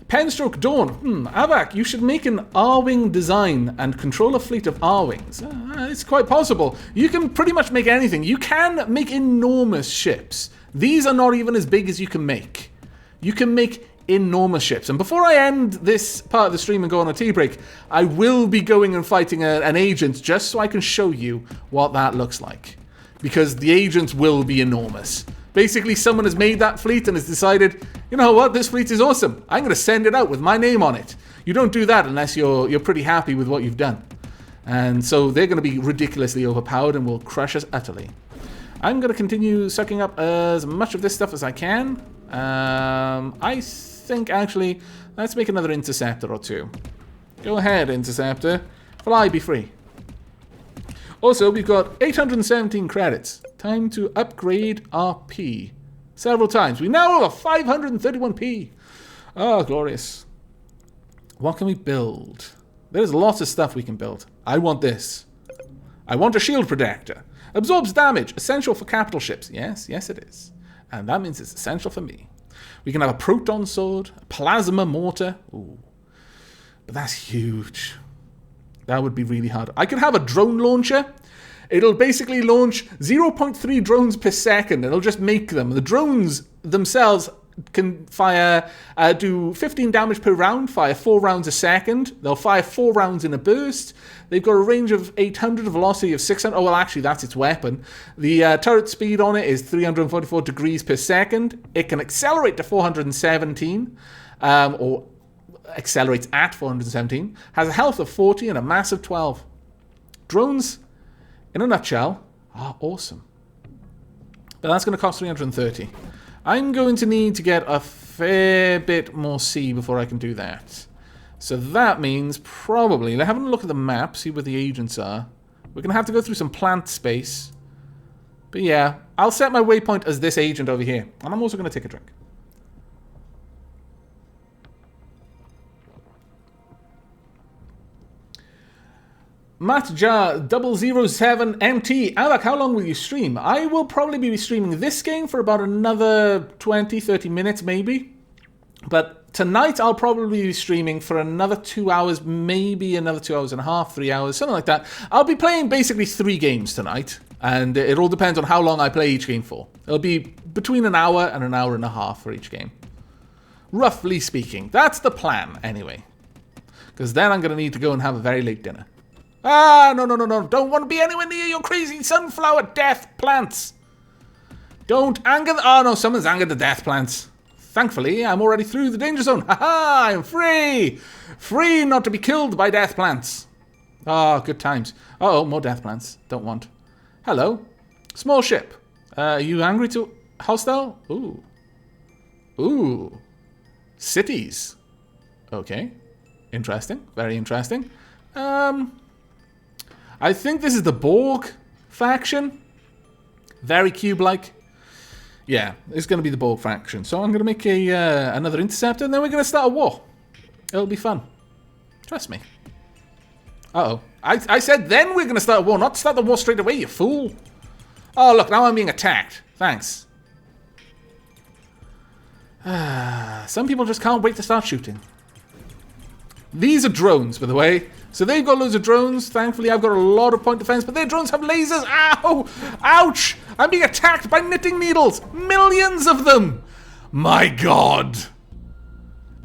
Penstroke Dawn. Avak, you should make an R-Wing design and control a fleet R R-Wings. It's quite possible. You can pretty much make anything. You can make enormous ships. These are not even as big as you can make. You can make enormous ships. And before I end this part of the stream and go on a tea break, I will be going and fighting an agent just so I can show you what that looks like. Because the agents will be enormous. Basically, someone has made that fleet and has decided, you know what, this fleet is awesome. I'm going to send it out with my name on it. You don't do that unless you're pretty happy with what you've done. And so they're going to be ridiculously overpowered and will crush us utterly. I'm going to continue sucking up as much of this stuff as I can. I think, actually, let's make another interceptor or two. Go ahead, interceptor. Fly, be free. Also, we've got 817 credits. Time to upgrade our P. Several times. We now have a 531p. Oh, glorious. What can we build? There's lots of stuff we can build. I want this. I want a shield protector. Absorbs damage. Essential for capital ships. Yes, yes it is. And that means it's essential for me. We can have a proton sword. A plasma mortar. Ooh. But that's huge. That would be really hard. I could have a drone launcher. It'll basically launch 0.3 drones per second. It'll just make them. The drones themselves can fire, do 15 damage per round, fire 4 rounds a second. They'll fire 4 rounds in a burst. They've got a range of 800, a velocity of 600. Oh, well, actually, that's its weapon. The turret speed on it is 344 degrees per second. It can accelerate to 417, or accelerates at 417. Has a health of 40 and a mass of 12. Drones, in a nutshell, are awesome. But that's going to cost 330. I'm going to need to get a fair bit more sea before I can do that. So that means probably, having a look at the map, see where the agents are. We're going to have to go through some plant space. But yeah, I'll set my waypoint as this agent over here. And I'm also going to take a drink. Mattjar007MT. Alec, how long will you stream? I will probably be streaming this game for about another 20, 30 minutes maybe. But tonight I'll probably be streaming for another 2 hours, maybe another 2 hours and a half, 3 hours, something like that. I'll be playing basically 3 games tonight. And it all depends on how long I play each game for. It'll be between an hour and an hour and a half for each game. Roughly speaking. That's the plan, anyway. Because then I'm going to need to go and have a very late dinner. Ah, no. Don't want to be anywhere near your crazy sunflower death plants. Don't anger the... Oh, no, someone's angered the death plants. Thankfully, I'm already through the danger zone. Ha-ha, I'm free. Free not to be killed by death plants. Ah, good times. Uh-oh, more death plants. Don't want. Hello. Small ship. Are you angry to... Hostile? Ooh. Ooh. Cities. Okay. Interesting. Very interesting. I think this is the Borg faction. Very cube-like. Yeah, it's going to be the Borg faction. So I'm going to make another interceptor, and then we're going to start a war. It'll be fun. Trust me. Uh-oh. I said then we're going to start a war, not start the war straight away, you fool. Oh, look, now I'm being attacked. Thanks. Some people just can't wait to start shooting. These are drones, by the way. So they've got loads of drones. Thankfully, I've got a lot of point defense, but their drones have lasers. Ow! Ouch! I'm being attacked by knitting needles. Millions of them. My God.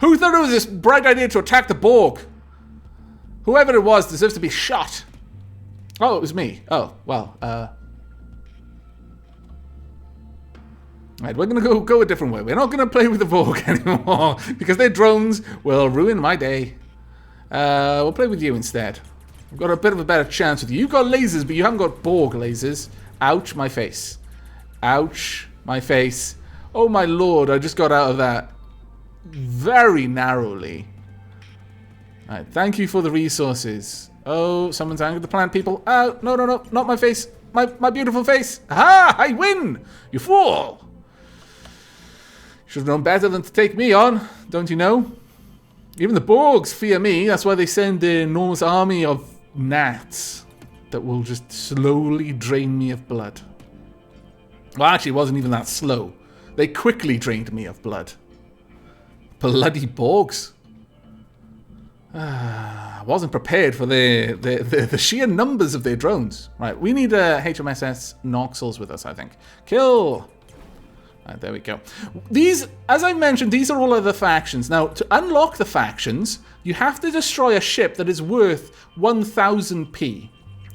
Who thought it was this bright idea to attack the Borg? Whoever it was deserves to be shot. Oh, it was me. Oh, well, Right, we're going to go a different way. We're not going to play with the Borg anymore because their drones will ruin my day. We'll play with you instead. We've got a bit of a better chance with you. You've got lasers, but you haven't got Borg lasers. Ouch, my face. Ouch, my face. Oh, my Lord, I just got out of that very narrowly. All right, thank you for the resources. Oh, someone's angered the plant people. Oh, no, not my face. My beautiful face. Aha, I win, you fool. Should have known better than to take me on, don't you know? Even the Borgs fear me. That's why they send their enormous army of gnats that will just slowly drain me of blood. Well, actually, it wasn't even that slow. They quickly drained me of blood. Bloody Borgs. I wasn't prepared for the sheer numbers of their drones. Right, we need HMSS Noxels with us, I think. Kill! Right, there we go. These, as I mentioned, these are all other factions. Now, to unlock the factions, you have to destroy a ship that is worth 1000p.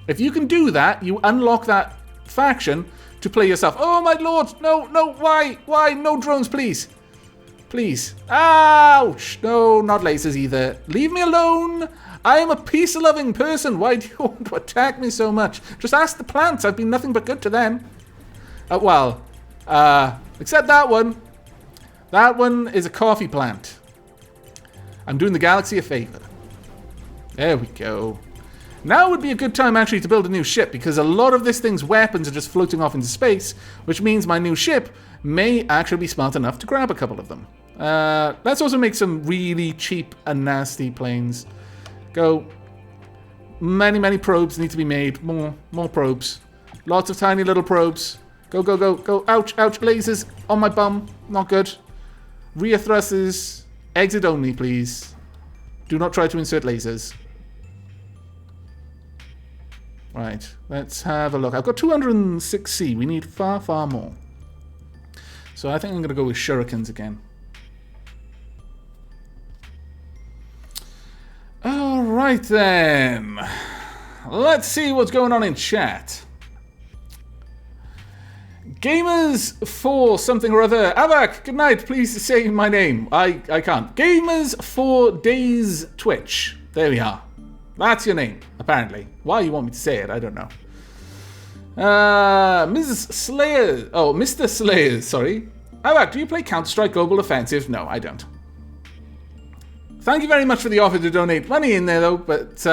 If you can do that, you unlock that faction to play yourself. Oh my Lord! No, why? No drones, please. Please. Ouch! No, not lasers either. Leave me alone! I am a peace-loving person. Why do you want to attack me so much? Just ask the plants. I've been nothing but good to them. Except that one. That one is a coffee plant. I'm doing the galaxy a favor. There we go. Now would be a good time actually to build a new ship, because a lot of this thing's weapons are just floating off into space, which means my new ship may actually be smart enough to grab a couple of them. Let's also make some really cheap and nasty planes. Go. Many probes need to be made. More probes. Lots of tiny little probes. Go. Ouch, lasers on my bum. Not good. Rear thrusters. Exit only, please. Do not try to insert lasers. Right, let's have a look. I've got 206C. We need far more. So I think I'm going to go with shurikens again. Alright then. Let's see what's going on in chat. Gamers for something or other. Avak, good night. Please say my name. I can't. Gamers for Days Twitch. There we are. That's your name, apparently. Why you want me to say it, I don't know. Mrs. Slayer. Oh, Mr. Slayer, sorry. Avak, do you play Counter-Strike Global Offensive? No, I don't. Thank you very much for the offer to donate money in there, though, but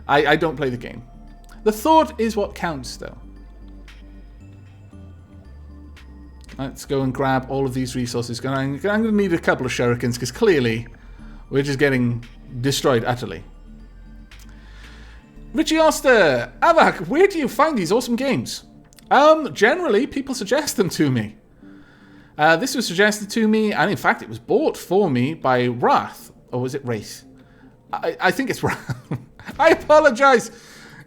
I don't play the game. The thought is what counts, though. Let's go and grab all of these resources. I'm going to need a couple of shurikens, because clearly we're just getting destroyed utterly. Richie Oster, Avak, where do you find these awesome games? Generally, people suggest them to me. This was suggested to me, and in fact, it was bought for me by Wrath. Or was it Wraith? I think it's Wrath. I apologize.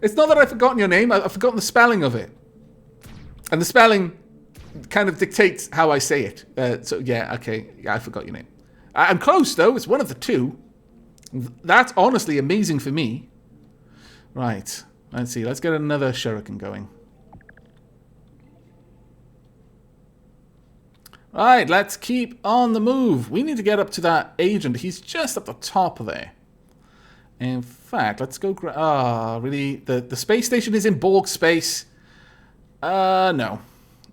It's not that I've forgotten your name. I've forgotten the spelling of it. And the spelling kind of dictates how I say it. So, yeah, okay. Yeah, I forgot your name. I'm close, though. It's one of the two. That's honestly amazing for me. Right. Let's see. Let's get another shuriken going. Right, let's keep on the move. We need to get up to that agent. He's just up the top there. In fact, let's go... really? The space station is in Borg space. No.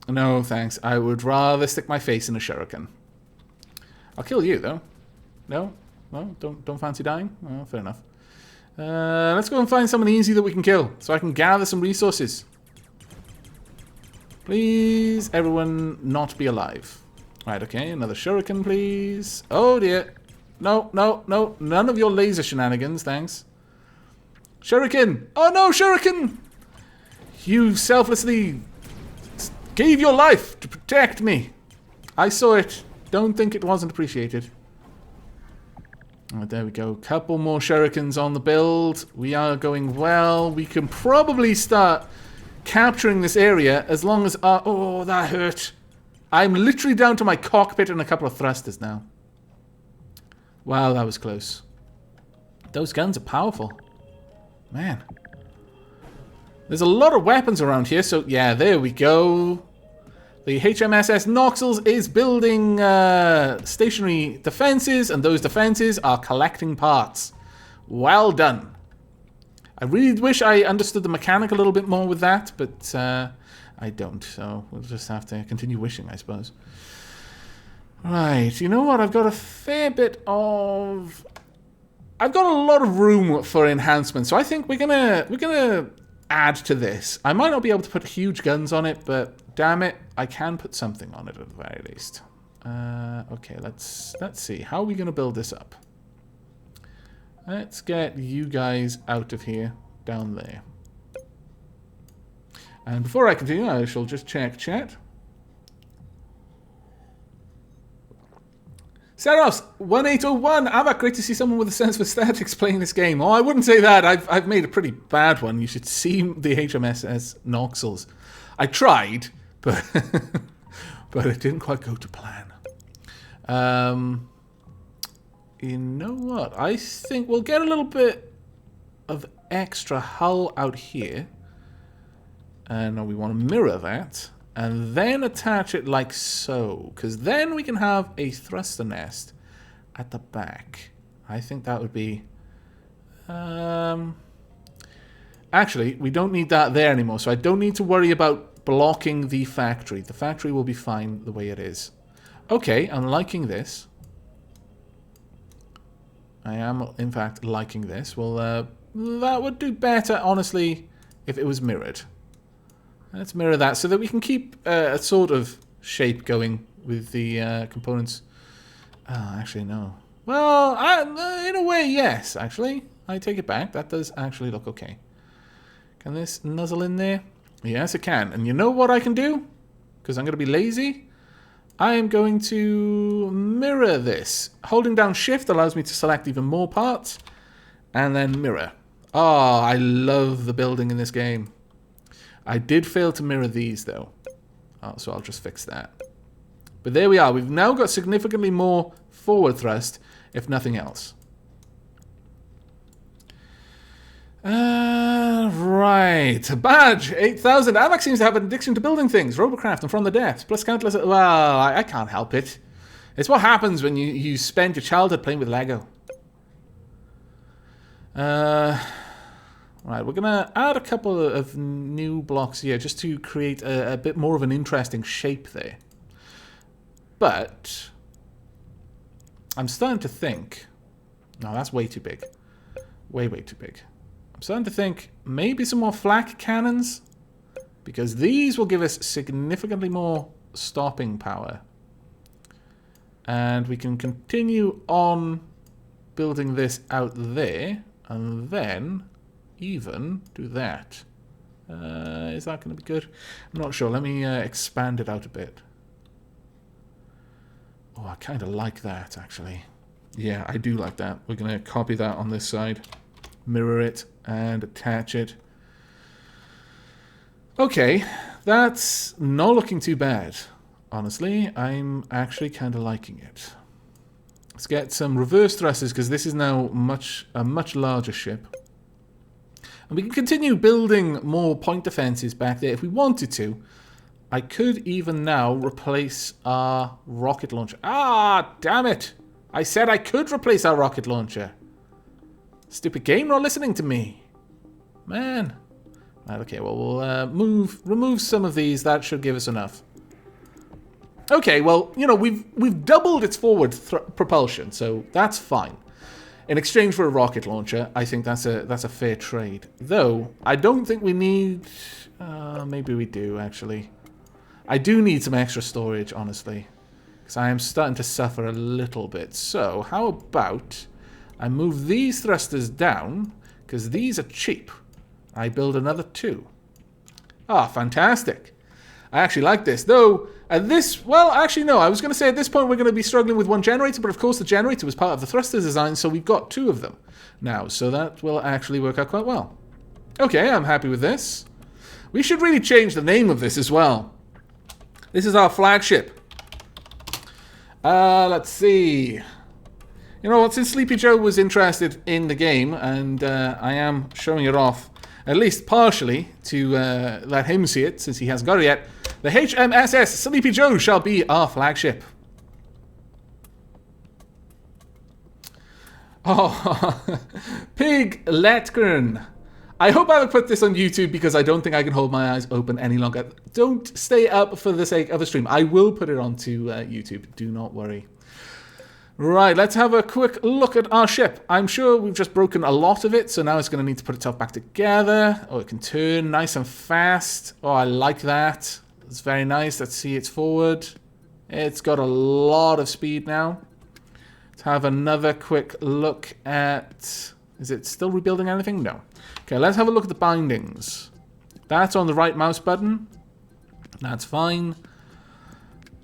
No, thanks. I would rather stick my face in a shuriken. I'll kill you, though. No? Well, don't fancy dying? Well, fair enough. Let's go and find someone easy that we can kill, so I can gather some resources. Please, everyone not be alive. Right, okay, another shuriken, please. Oh, dear. No, no, no. None of your laser shenanigans, thanks. Shuriken! Oh, no, shuriken! You selflessly gave your life to protect me. I saw it. Don't think it wasn't appreciated. Right, there we go. Couple more shurikens on the build. We are going well. We can probably start capturing this area as long as... oh, that hurt. I'm literally down to my cockpit and a couple of thrusters now. Wow, that was close. Those guns are powerful. Man. There's a lot of weapons around here, so yeah, there we go. The HMSS Noxels is building stationary defenses, and those defenses are collecting parts. Well done. I really wish I understood the mechanic a little bit more with that, but I don't, so we'll just have to continue wishing, I suppose. Right, you know what? I've got a fair bit of... I've got a lot of room for enhancement, so I think we're gonna add to this. I might not be able to put huge guns on it, but damn it, I can put something on it at the very least. Okay, let's see. How are we gonna build this up? Let's get you guys out of here, down there. And before I continue, I shall just check chat. Saros, 1801, Avak, great to see someone with a sense for statics playing this game. Oh, I wouldn't say that. I've made a pretty bad one. You should see the HMSS Noxels. I tried, but but it didn't quite go to plan. You know what? I think we'll get a little bit of extra hull out here. And we want to mirror that. And then attach it like so. Because then we can have a thruster nest at the back. I think that would be... Actually, we don't need that there anymore. So I don't need to worry about blocking the factory. The factory will be fine the way it is. Okay, I'm liking this. I am, in fact, liking this. Well, that would do better, honestly, if it was mirrored. Let's mirror that so that we can keep a sort of shape going with the components. Oh, actually, no. Well, in a way, yes, actually. I take it back. That does actually look okay. Can this nuzzle in there? Yes, it can. And you know what I can do? Because I'm going to be lazy. I am going to mirror this. Holding down Shift allows me to select even more parts. And then mirror. Oh, I love the building in this game. I did fail to mirror these, though. Oh, so I'll just fix that. But there we are. We've now got significantly more forward thrust, if nothing else. Right. Badge, 8,000. Avak seems to have an addiction to building things. Robocraft and From the Depths. Plus countless... Well, I can't help it. It's what happens when you spend your childhood playing with Lego. Right, we're going to add a couple of new blocks here just to create a bit more of an interesting shape there. But I'm starting to think... No, that's way too big. Way too big. I'm starting to think maybe some more flak cannons, because these will give us significantly more stopping power. And we can continue on building this out there, and then even do that. Is that going to be good? I'm not sure. Let me expand it out a bit. Oh, I kind of like that, actually. Yeah, I do like that. We're going to copy that on this side, mirror it, and attach it. Okay, that's not looking too bad. Honestly, I'm actually kind of liking it. Let's get some reverse thrusters, because this is now a much larger ship. And we can continue building more point defenses back there if we wanted to. I could even now replace our rocket launcher. Ah, damn it! I said I could replace our rocket launcher. Stupid game not listening to me. Man. Right, okay, well, we'll remove some of these. That should give us enough. Okay, well, you know, we've doubled its forward propulsion, so that's fine. In exchange for a rocket launcher, I think that's a fair trade. Though, I don't think we need... maybe we do, actually. I do need some extra storage, honestly. Because I am starting to suffer a little bit. So, how about I move these thrusters down, because these are cheap. I build another 2. Ah, fantastic. I actually like this. Though, at this... Well, actually, no. I was going to say at this point we're going to be struggling with one generator, but of course the generator was part of the thruster design, so we've got 2 of them now. So that will actually work out quite well. Okay, I'm happy with this. We should really change the name of this as well. This is our flagship. Let's see. You know what? Since Sleepy Joe was interested in the game, and I am showing it off, at least partially, to let him see it, since he hasn't got it yet, the HMSS Sleepy Joe shall be our flagship. Oh, Pig Letgren. I hope I will put this on YouTube because I don't think I can hold my eyes open any longer. Don't stay up for the sake of a stream. I will put it onto YouTube. Do not worry. Right, let's have a quick look at our ship. I'm sure we've just broken a lot of it, so now it's going to need to put itself back together. Oh, it can turn nice and fast. Oh, I like that. It's very nice. Let's see its forward. It's got a lot of speed now. Let's have another quick look at... Is it still rebuilding anything? No. Okay, let's have a look at the bindings. That's on the right mouse button. That's fine.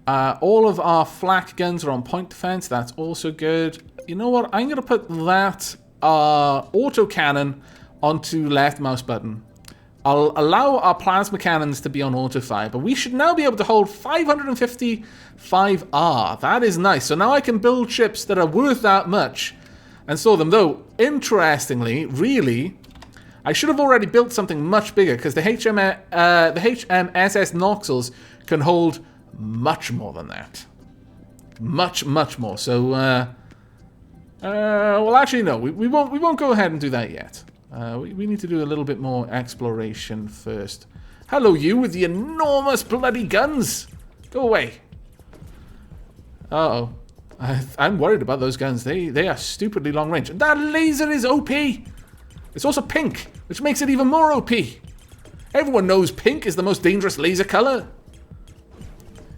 All of our flak guns are on point defense. That's also good. You know what? I'm going to put that autocannon onto left mouse button. I'll allow our plasma cannons to be on auto fire, but we should now be able to hold 555R. That is nice. So now I can build ships that are worth that much and store them. Though, interestingly, really, I should have already built something much bigger because the HMSS Noxels can hold much more than that. Much, much more. So, well, actually, no. We won't go ahead and do that yet. We need to do a little bit more exploration first. Hello, you with the enormous bloody guns. Go away. Uh-oh. I'm worried about those guns. They are stupidly long range. That laser is OP. It's also pink, which makes it even more OP. Everyone knows pink is the most dangerous laser color.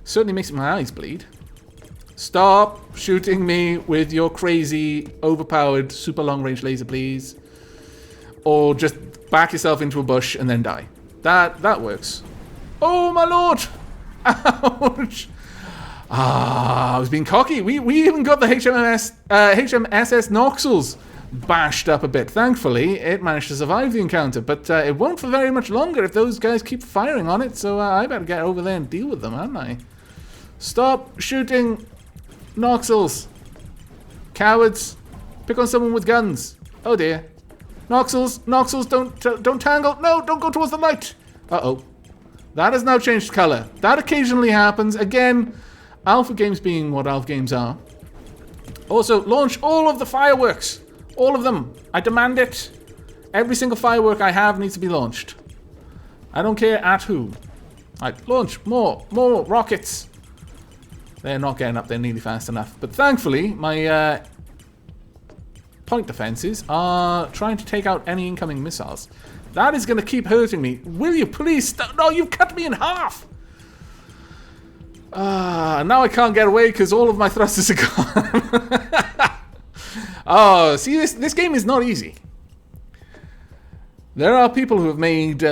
Certainly makes my eyes bleed. Stop shooting me with your crazy, overpowered, super long-range laser, please. Or just back yourself into a bush and then die. That works. Oh, my lord! Ouch! Ah, I was being cocky. We even got the HMSS Noxels bashed up a bit. Thankfully, it managed to survive the encounter, but it won't for very much longer if those guys keep firing on it, so I better get over there and deal with them, hadn't I? Stop shooting Noxels. Cowards. Pick on someone with guns. Oh dear. Noxels, don't tangle. No, don't go towards the light. Uh-oh. That has now changed color. That occasionally happens. Again, alpha games being what alpha games are. Also, launch all of the fireworks. All of them. I demand it. Every single firework I have needs to be launched. I don't care at who. Right, launch more rockets. They're not getting up there nearly fast enough. But thankfully, my point defenses are trying to take out any incoming missiles. That is going to keep hurting me. Will you please stop? No, you've cut me in half. Now I can't get away because all of my thrusters are gone. Oh, see, this game is not easy. There are people who have made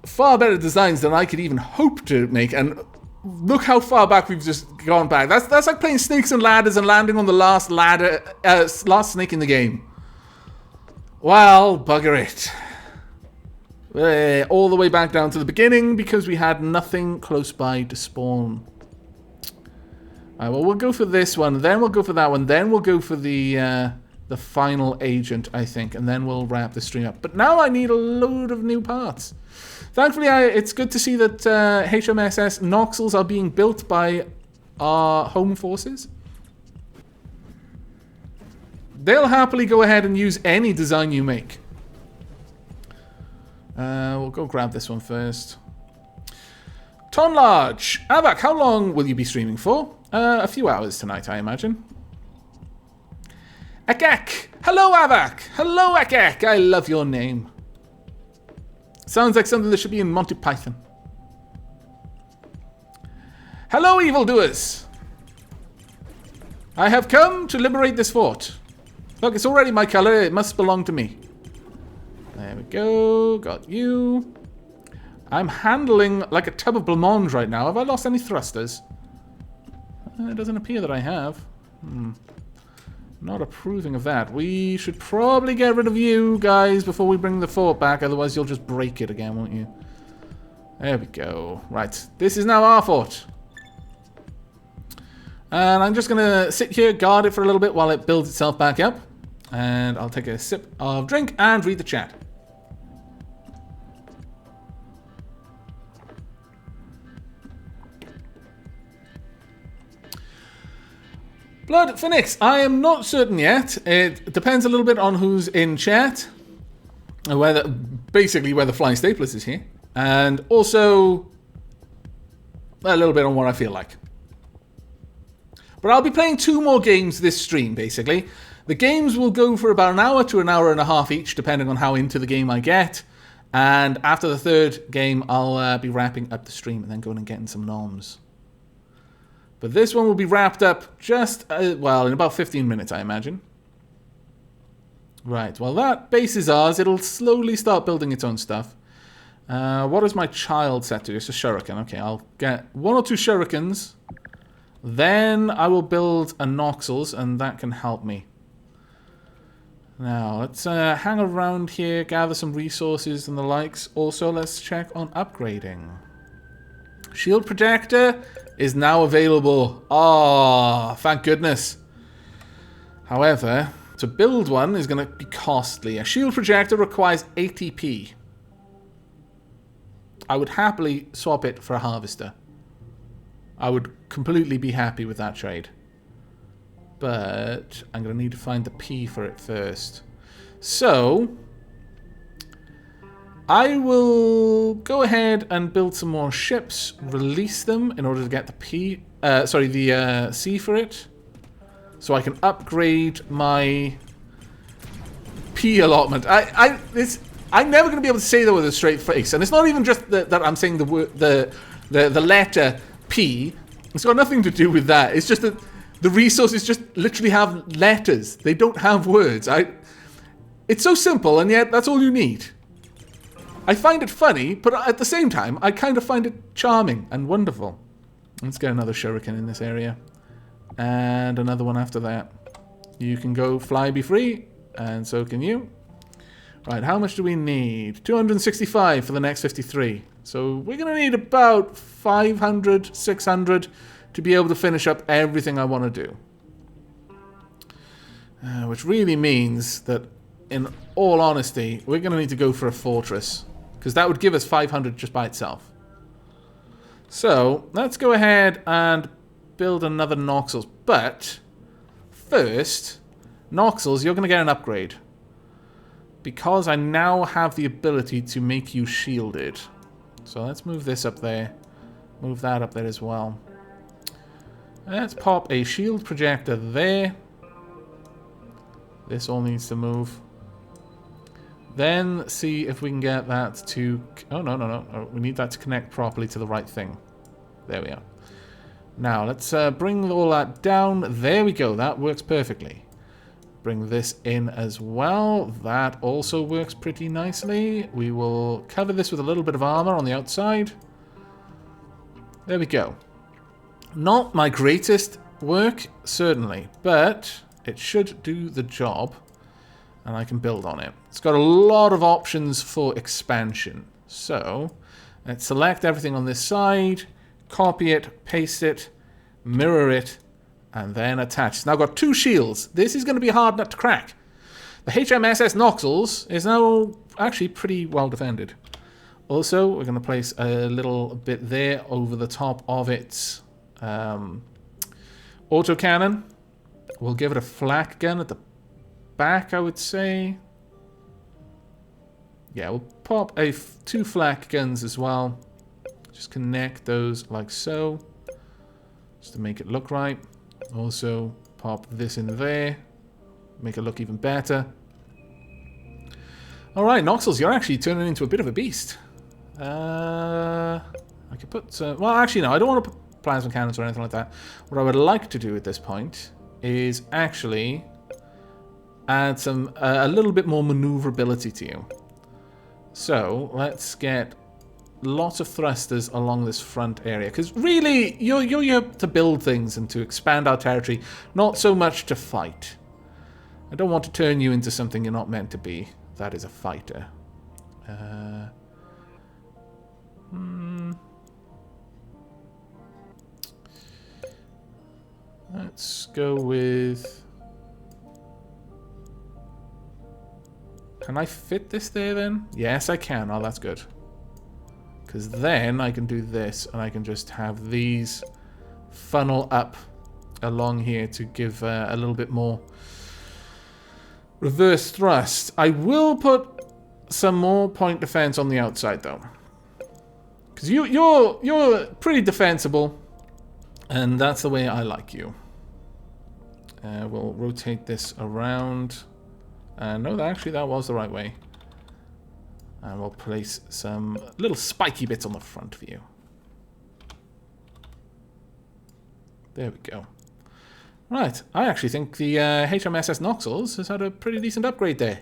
far better designs than I could even hope to make, and look how far back we've just gone back. That's like playing Snakes and Ladders and landing on the last snake in the game. Well, bugger it. All the way back down to the beginning because we had nothing close by to spawn. Alright, well, we'll go for this one, then we'll go for that one, then we'll go for the final agent, I think, and then we'll wrap the stream up. But now I need a load of new parts. Thankfully, it's good to see that HMSS Noxels are being built by our home forces. They'll happily go ahead and use any design you make. We'll go grab this one first. Ton Large. Avak, how long will you be streaming for? A few hours tonight, I imagine. Akek! Hello, Avak! Hello, Akek! I love your name. Sounds like something that should be in Monty Python. Hello, evildoers! I have come to liberate this fort. Look, it's already my color. It must belong to me. There we go. Got you. I'm handling like a tub of blancmange right now. Have I lost any thrusters? It doesn't appear that I have. Not approving of that. We should probably get rid of you guys before we bring the fort back. Otherwise, you'll just break it again, won't you? There we go. Right. This is now our fort. And I'm just going to sit here, guard it for a little bit while it builds itself back up. And I'll take a sip of drink and read the chat. Blood Phoenix, I am not certain yet. It depends a little bit on who's in chat. Basically whether Flying Staplers is here. And also a little bit on what I feel like. But I'll be playing 2 more games this stream, basically. The games will go for about an hour to an hour and a half each, depending on how into the game I get. And after the 3rd game, I'll be wrapping up the stream and then going and getting some noms. But this one will be wrapped up just, well, in about 15 minutes, I imagine. Right, well, that base is ours. It'll slowly start building its own stuff. What is my child set to? It's a shuriken. Okay, I'll get 1 or 2 shurikens. Then I will build a Noxels, and that can help me. Now, let's hang around here, gather some resources and the likes. Also, let's check on upgrading. Shield projector is now available. Ah, thank goodness. However, to build one is going to be costly. A shield projector requires ATP. I would happily swap it for a harvester. I would completely be happy with that trade. But I'm going to need to find the P for it first. So I will go ahead and build some more ships, release them in order to get the C for it. So I can upgrade my P allotment. I'm never going to be able to say that with a straight face. And it's not even just that I'm saying the letter P. It's got nothing to do with that. It's just that the resources just literally have letters. They don't have words. It's so simple, and yet that's all you need. I find it funny, but at the same time, I kind of find it charming and wonderful. Let's get another shuriken in this area. And another one after that. You can go fly, be free, and so can you. Right, how much do we need? 265 for the next 53. So we're going to need about 500, 600 to be able to finish up everything I want to do. Which really means that, in all honesty, we're going to need to go for a fortress. Because that would give us 500 just by itself. So, let's go ahead and build another Noxels. But, first, Noxels, you're going to get an upgrade. Because I now have the ability to make you shielded. So let's move this up there. Move that up there as well. Let's pop a shield projector there. This all needs to move. Then see if we can get that to... Oh, no. We need that to connect properly to the right thing. There we are. Now, let's bring all that down. There we go. That works perfectly. bring this in as well. That also works pretty nicely. We will cover this with a little bit of armor on the outside. There we go. Not my greatest work, certainly, but it should do the job, and I can build on it. It's got a lot of options for expansion. So, let's select everything on this side, copy it, paste it, mirror it, and then attach. It's now got 2 shields. This is going to be a hard nut to crack. The HMSS Noxels is now actually pretty well defended. Also, we're going to place a little bit there over the top of its autocannon. We'll give it a flak gun at the back, I would say. Yeah, we'll pop 2 flak guns as well. Just connect those like so, just to make it look right. Also, pop this in there, make it look even better. Alright, Noxels, you're actually turning into a bit of a beast. I could put... well, actually, no, I don't want to put plasma cannons or anything like that. What I would like to do at this point is actually add some a little bit more maneuverability to you. So, let's get lots of thrusters along this front area, because really you're here to build things and to expand our territory, not so much to fight. I don't want to turn you into something you're not meant to be. That is a fighter. Let's go with... Can I fit this there then? Yes, I can. Oh, that's good. Because then I can do this, and I can just have these funnel up along here to give a little bit more reverse thrust. I will put some more point defense on the outside, though. Because you're pretty defensible, and that's the way I like you. We'll rotate this around. No, actually that was the right way. And we'll place some little spiky bits on the front for you. There we go. Right, I actually think the HMSS Noxels has had a pretty decent upgrade there.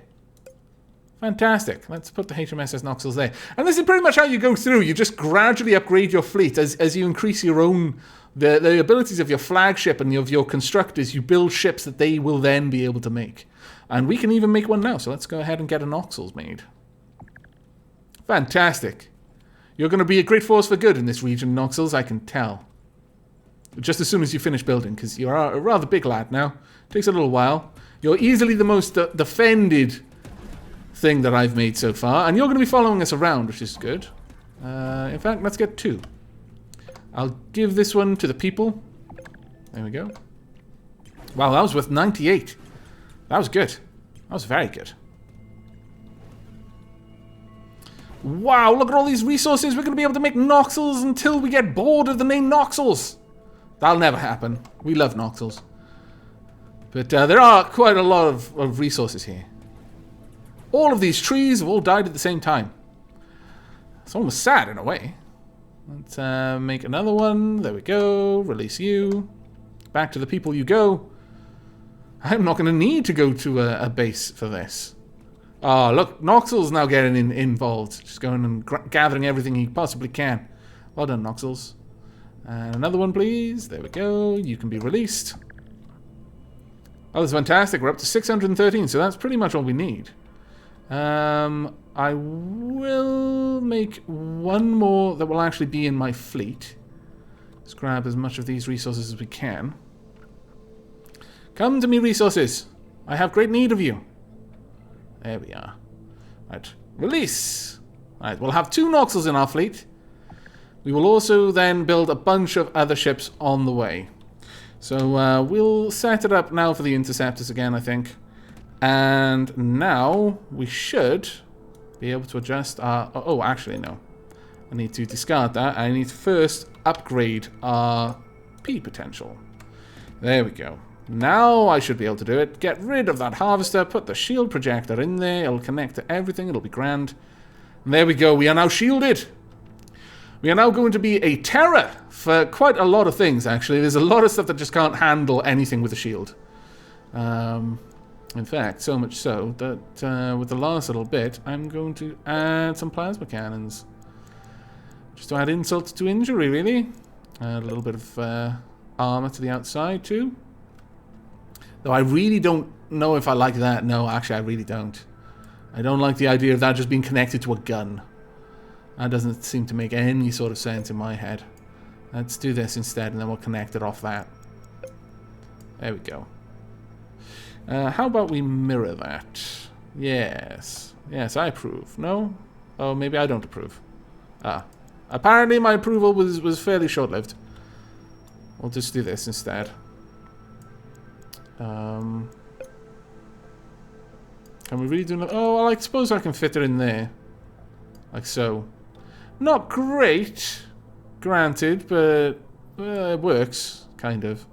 Fantastic. Let's put the HMSS Noxels there. And this is pretty much how you go through. You just gradually upgrade your fleet as you increase your own... The abilities of your flagship and of your constructors. You build ships that they will then be able to make. And we can even make one now, so let's go ahead and get a Noxels made. Fantastic. You're going to be a great force for good in this region, Noxels, I can tell. Just as soon as you finish building, because you're a rather big lad now. Takes a little while. You're easily the most defended thing that I've made so far, and you're going to be following us around, which is good. In fact, let's get 2. I'll give this one to the people. There we go. Wow, that was worth 98. That was good. That was very good. Wow, look at all these resources. We're going to be able to make Noxels until we get bored of the name Noxels. That'll never happen. We love Noxels. But there are quite a lot of resources here. All of these trees have all died at the same time. It's almost sad in a way. Let's make another one. There we go. Release you. Back to the people you go. I'm not going to need to go to a base for this. Oh, look. Noxels now getting involved. Just going and gathering everything he possibly can. Well done, Noxels. And another one, please. There we go. You can be released. Oh, that's fantastic. We're up to 613, so that's pretty much all we need. I will make one more that will actually be in my fleet. Let's grab as much of these resources as we can. Come to me, resources. I have great need of you. There we are. Right. Release. Right, we'll have 2 Noxels in our fleet. We will also then build a bunch of other ships on the way. So we'll set it up now for the interceptors again, I think. And now we should be able to adjust our... Oh, actually, no. I need to discard that. I need to first upgrade our P potential. There we go. Now I should be able to do it. Get rid of that harvester. Put the shield projector in there. It'll connect to everything. It'll be grand. And there we go. We are now shielded. We are now going to be a terror for quite a lot of things, actually. There's a lot of stuff that just can't handle anything with a shield. In fact, so much so that with the last little bit, I'm going to add some plasma cannons. Just to add insult to injury, really. Add a little bit of armor to the outside, too. Though I really don't know if I like that. No, actually, I really don't. I don't like the idea of that just being connected to a gun. That doesn't seem to make any sort of sense in my head. Let's do this instead, and then we'll connect it off that. There we go. How about we mirror that? Yes. Yes, I approve. No? Oh, maybe I don't approve. Ah. Apparently my approval was fairly short-lived. We'll just do this instead. Can we really do that? Oh, well, I suppose I can fit it in there. Like so. Not great, granted, but it works, kind of.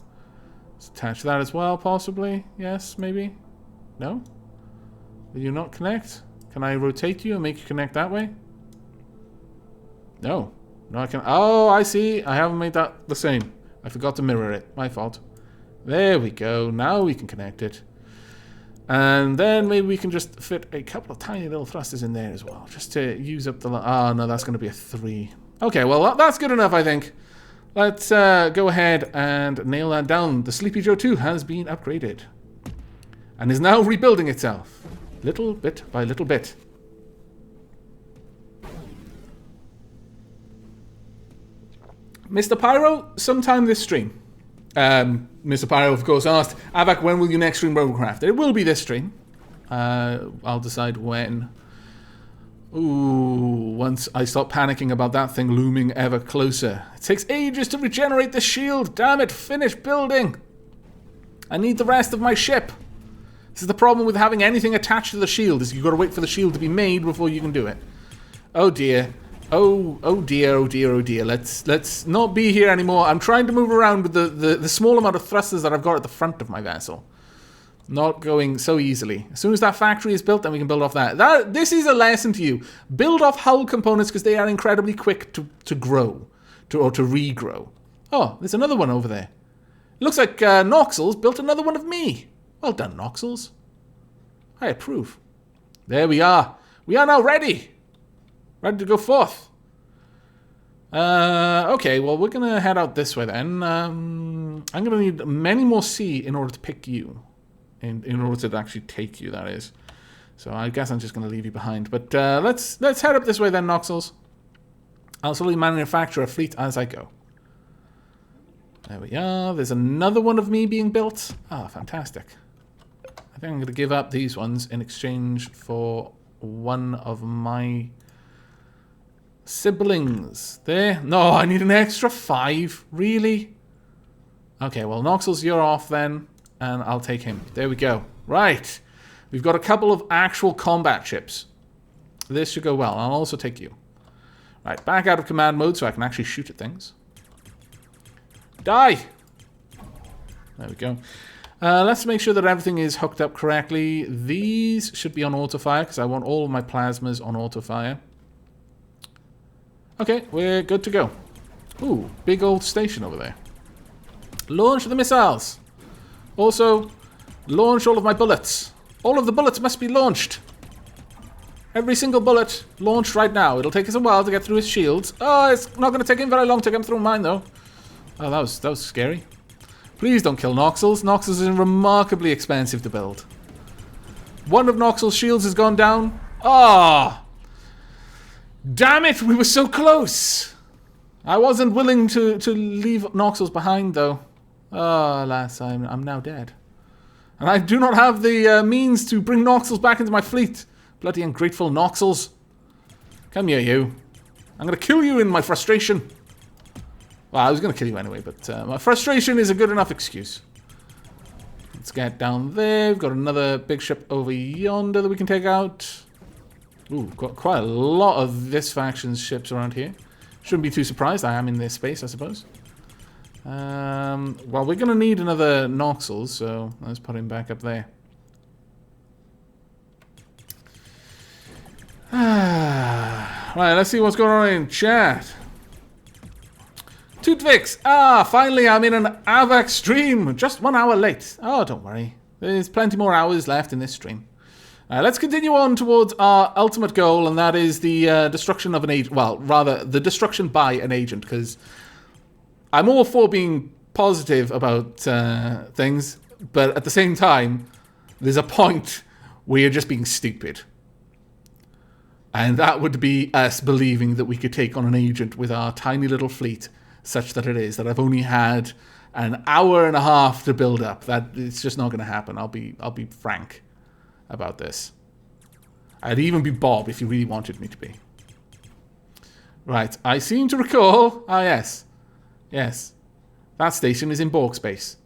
Let's attach that as well, possibly. Yes, maybe? No? Will you not connect? Can I rotate you and make you connect that way? No. No, I can. Oh, I see. I haven't made that the same. I forgot to mirror it. My fault. There we go. Now we can connect it. And then maybe we can just fit a couple of tiny little thrusters in there as well. Just to use up the... Oh, no, that's going to be a 3. Okay, well, that's good enough, I think. Let's go ahead and nail that down. The Sleepy Joe 2 has been upgraded. And is now rebuilding itself. Little bit by little bit. Mr. Pyro, sometime this stream. Mr. Pyro, of course, asked, Avak, when will you next stream Robocraft? It will be this stream. I'll decide when. Ooh, once I stop panicking about that thing looming ever closer. It takes ages to regenerate the shield. Damn it, finish building. I need the rest of my ship. This is the problem with having anything attached to the shield, is you've got to wait for the shield to be made before you can do it. Oh dear. Oh dear, oh dear, oh dear. Let's not be here anymore. I'm trying to move around with the small amount of thrusters that I've got at the front of my vessel. Not going so easily. As soon as that factory is built, then we can build off that. This is a lesson to you. Build off hull components because they are incredibly quick to grow. Or to regrow. Oh, there's another one over there. It looks like Noxels built another one of me. Well done, Noxels. I approve. There we are. We are now ready. Ready to go forth. Okay, well, we're going to head out this way then. I'm going to need many more C in order to pick you. In order to actually take you, that is. So I guess I'm just going to leave you behind. But let's head up this way then, Noxels. I'll slowly manufacture a fleet as I go. There we are. There's another one of me being built. Ah, fantastic. I think I'm going to give up these ones in exchange for one of my siblings. There. No, I need an extra 5. Really? Okay, well, Noxels, you're off then. And I'll take him. There we go. Right. We've got a couple of actual combat ships. This should go well. I'll also take you. Right, back out of command mode so I can actually shoot at things. Die! There we go. Let's make sure that everything is hooked up correctly. These should be on autofire because I want all of my plasmas on autofire. Okay, we're good to go. Ooh, big old station over there. Launch the missiles! Also, launch all of my bullets. All of the bullets must be launched. Every single bullet launched right now. It'll take us a while to get through his shields. Oh, it's not going to take him very long to get through mine, though. Oh, that was scary. Please don't kill Noxels. Noxels is remarkably expensive to build. One of Noxels' shields has gone down. Ah! Oh, damn it, we were so close. I wasn't willing to leave Noxels behind, though. Oh, alas, I'm now dead. And I do not have the means to bring Noxels back into my fleet. Bloody ungrateful Noxels. Come here, you. I'm going to kill you in my frustration. Well, I was going to kill you anyway, but my frustration is a good enough excuse. Let's get down there. We've got another big ship over yonder that we can take out. Ooh, got quite a lot of this faction's ships around here. Shouldn't be too surprised. I am in this space, I suppose. Well, we're going to need another Noxels, so let's put him back up there. Right, let's see what's going on in chat. Tootvix! Ah, finally I'm in an AVAC stream! Just 1 hour late. Oh, don't worry. There's plenty more hours left in this stream. Let's continue on towards our ultimate goal, and that is the destruction of an agent. Well, rather, the destruction by an agent, because I'm all for being positive about things, but at the same time, there's a point where you're just being stupid. And that would be us believing that we could take on an agent with our tiny little fleet, such that it is that I've only had an hour and a half to build up. That it's just not going to happen. I'll be frank about this. I'd even be Bob if you really wanted me to be. Right, I seem to recall. Ah, yes, that station is in Borg space,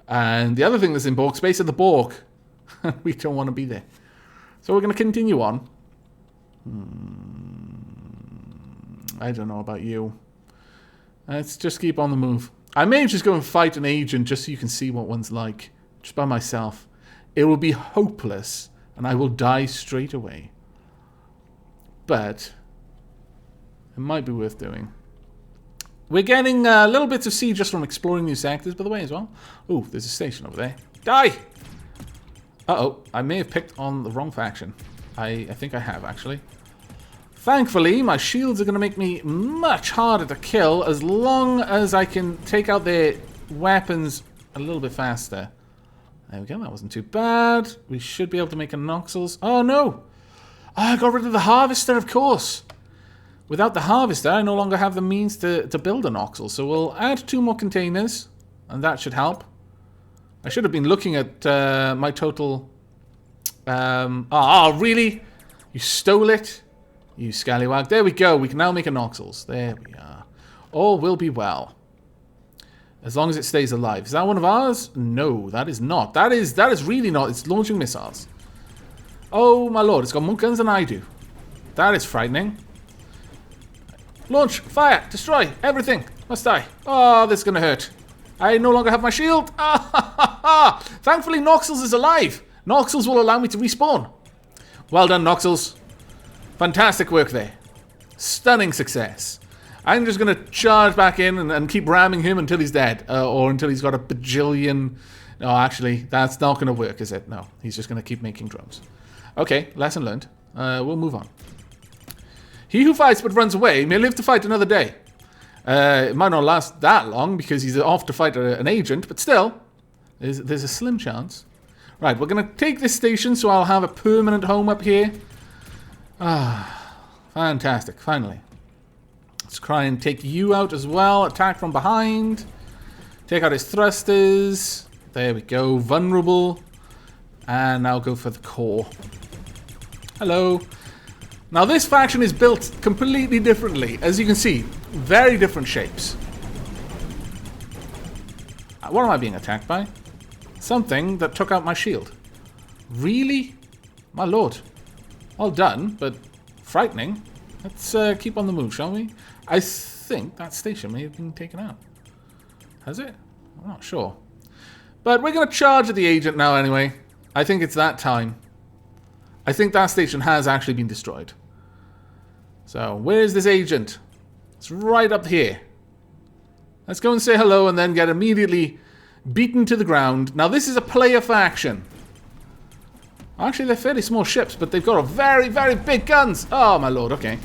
and the other thing that's in Borg space are the Borg. We don't want to be there, so we're going to continue on. I don't know about you. Let's just keep on the move. I may just go and fight an agent just so you can see what one's like. Just by myself. It will be hopeless, and I will die straight away. But it might be worth doing. We're getting little bits of siege just from exploring new sectors, by the way, as well. Oh, there's a station over there. Die! Uh-oh, I may have picked on the wrong faction. I think I have, actually. Thankfully, my shields are going to make me much harder to kill as long as I can take out their weapons a little bit faster. There we go, that wasn't too bad. We should be able to make a Noxels. Oh, no! I got rid of the Harvester, of course. Without the Harvester, I no longer have the means to build a Noxel. So we'll add 2 more containers, and that should help. I should have been looking at my total... really? You stole it? You scallywag. There we go. We can now make a Noxels. There we are. All will be well. As long as it stays alive. Is that one of ours? No, that is not. That is really not. It's launching missiles. Oh, my lord. It's got more guns than I do. That is frightening. Launch. Fire. Destroy. Everything. Must die. Oh, this is going to hurt. I no longer have my shield. Thankfully, Noxels is alive. Noxels will allow me to respawn. Well done, Noxels. Fantastic work there. Stunning success. I'm just going to charge back in and keep ramming him until he's dead. Or until he's got a bajillion... No, actually, that's not going to work, is it? No, he's just going to keep making drones. Okay, lesson learned. We'll move on. He who fights but runs away may live to fight another day. It might not last that long because he's off to fight an agent, but still, there's a slim chance. Right, we're going to take this station so I'll have a permanent home up here. Ah, fantastic, finally. Let's try and take you out as well. Attack from behind. Take out his thrusters. There we go, vulnerable. And now go for the core. Hello. Now this faction is built completely differently. As you can see, very different shapes. What am I being attacked by? Something that took out my shield. Really? My lord. Well done, but frightening. Let's keep on the move, shall we? I think that station may have been taken out. Has it? I'm not sure. But we're going to charge at the agent now anyway. I think it's that time. I think that station has actually been destroyed. So, where's this agent? It's right up here. Let's go and say hello and then get immediately beaten to the ground. Now, this is a player faction. Actually, they're fairly small ships, but they've got a very, very big guns. Oh, my lord, okay.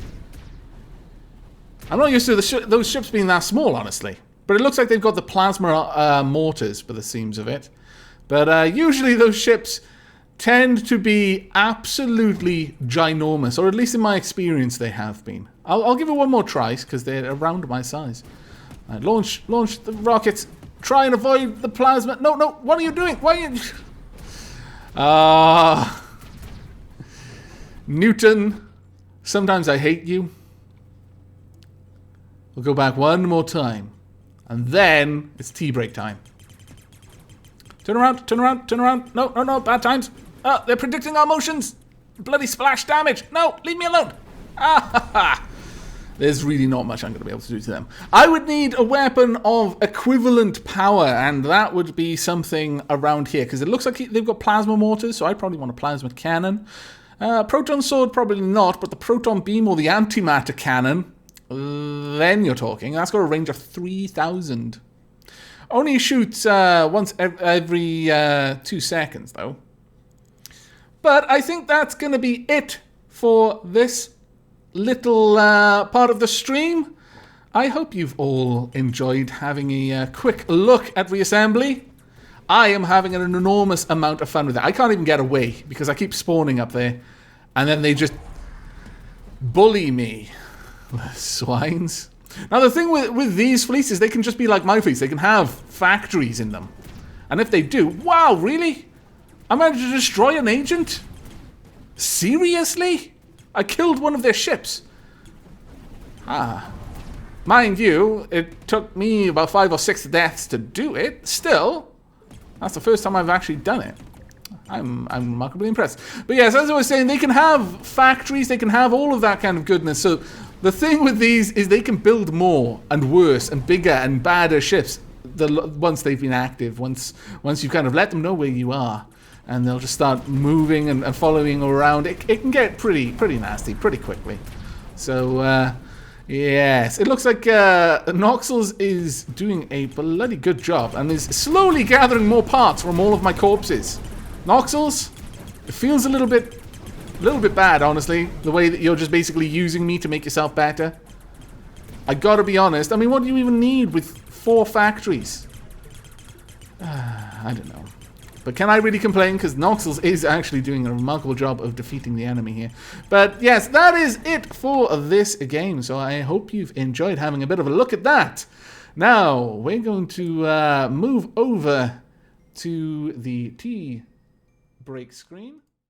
I'm not used to those ships being that small, honestly. But it looks like they've got the plasma mortars, by the seams of it. But usually those ships tend to be absolutely ginormous, or at least in my experience they have been. I'll give it one more try, because they're around my size. Right, launch the rockets. Try and avoid the plasma. No, what are you doing? Why are you... Newton, sometimes I hate you. We'll go back one more time. And then it's tea break time. Turn around. No, bad times. Oh, they're predicting our motions. Bloody splash damage. No, leave me alone. There's really not much I'm going to be able to do to them. I would need a weapon of equivalent power, and that would be something around here, because it looks like they've got plasma mortars, so I'd probably want a plasma cannon. Proton sword, probably not, but the proton beam or the antimatter cannon, then you're talking. That's got a range of 3,000. Only shoots once every 2 seconds, though. But I think that's going to be it for this little part of the stream. I hope you've all enjoyed having a quick look at Reassembly. I am having an enormous amount of fun with it. I can't even get away because I keep spawning up there. And then they just bully me. Swines. Now the thing with these fleeces, they can just be like my fleece. They can have factories in them. And if they do, wow, really? I managed to destroy an agent? Seriously? I killed one of their ships. Mind you, it took me about 5 or 6 deaths to do it. Still, that's the first time I've actually done it. I'm remarkably impressed. But yes, as I was saying, they can have factories, they can have all of that kind of goodness. So the thing with these is they can build more and worse and bigger and badder ships once they've been active, once you kind of let them know where you are. And they'll just start moving and following around. It can get pretty nasty pretty quickly. So, yes, it looks like Noxels is doing a bloody good job and is slowly gathering more parts from all of my corpses. Noxels, it feels a little bit bad, honestly, the way that you're just basically using me to make yourself better. I gotta be honest. I mean, what do you even need with 4 factories? I don't know. But can I really complain? Because Noxels is actually doing a remarkable job of defeating the enemy here. But yes, that is it for this game. So I hope you've enjoyed having a bit of a look at that. Now, we're going to move over to the tea break screen.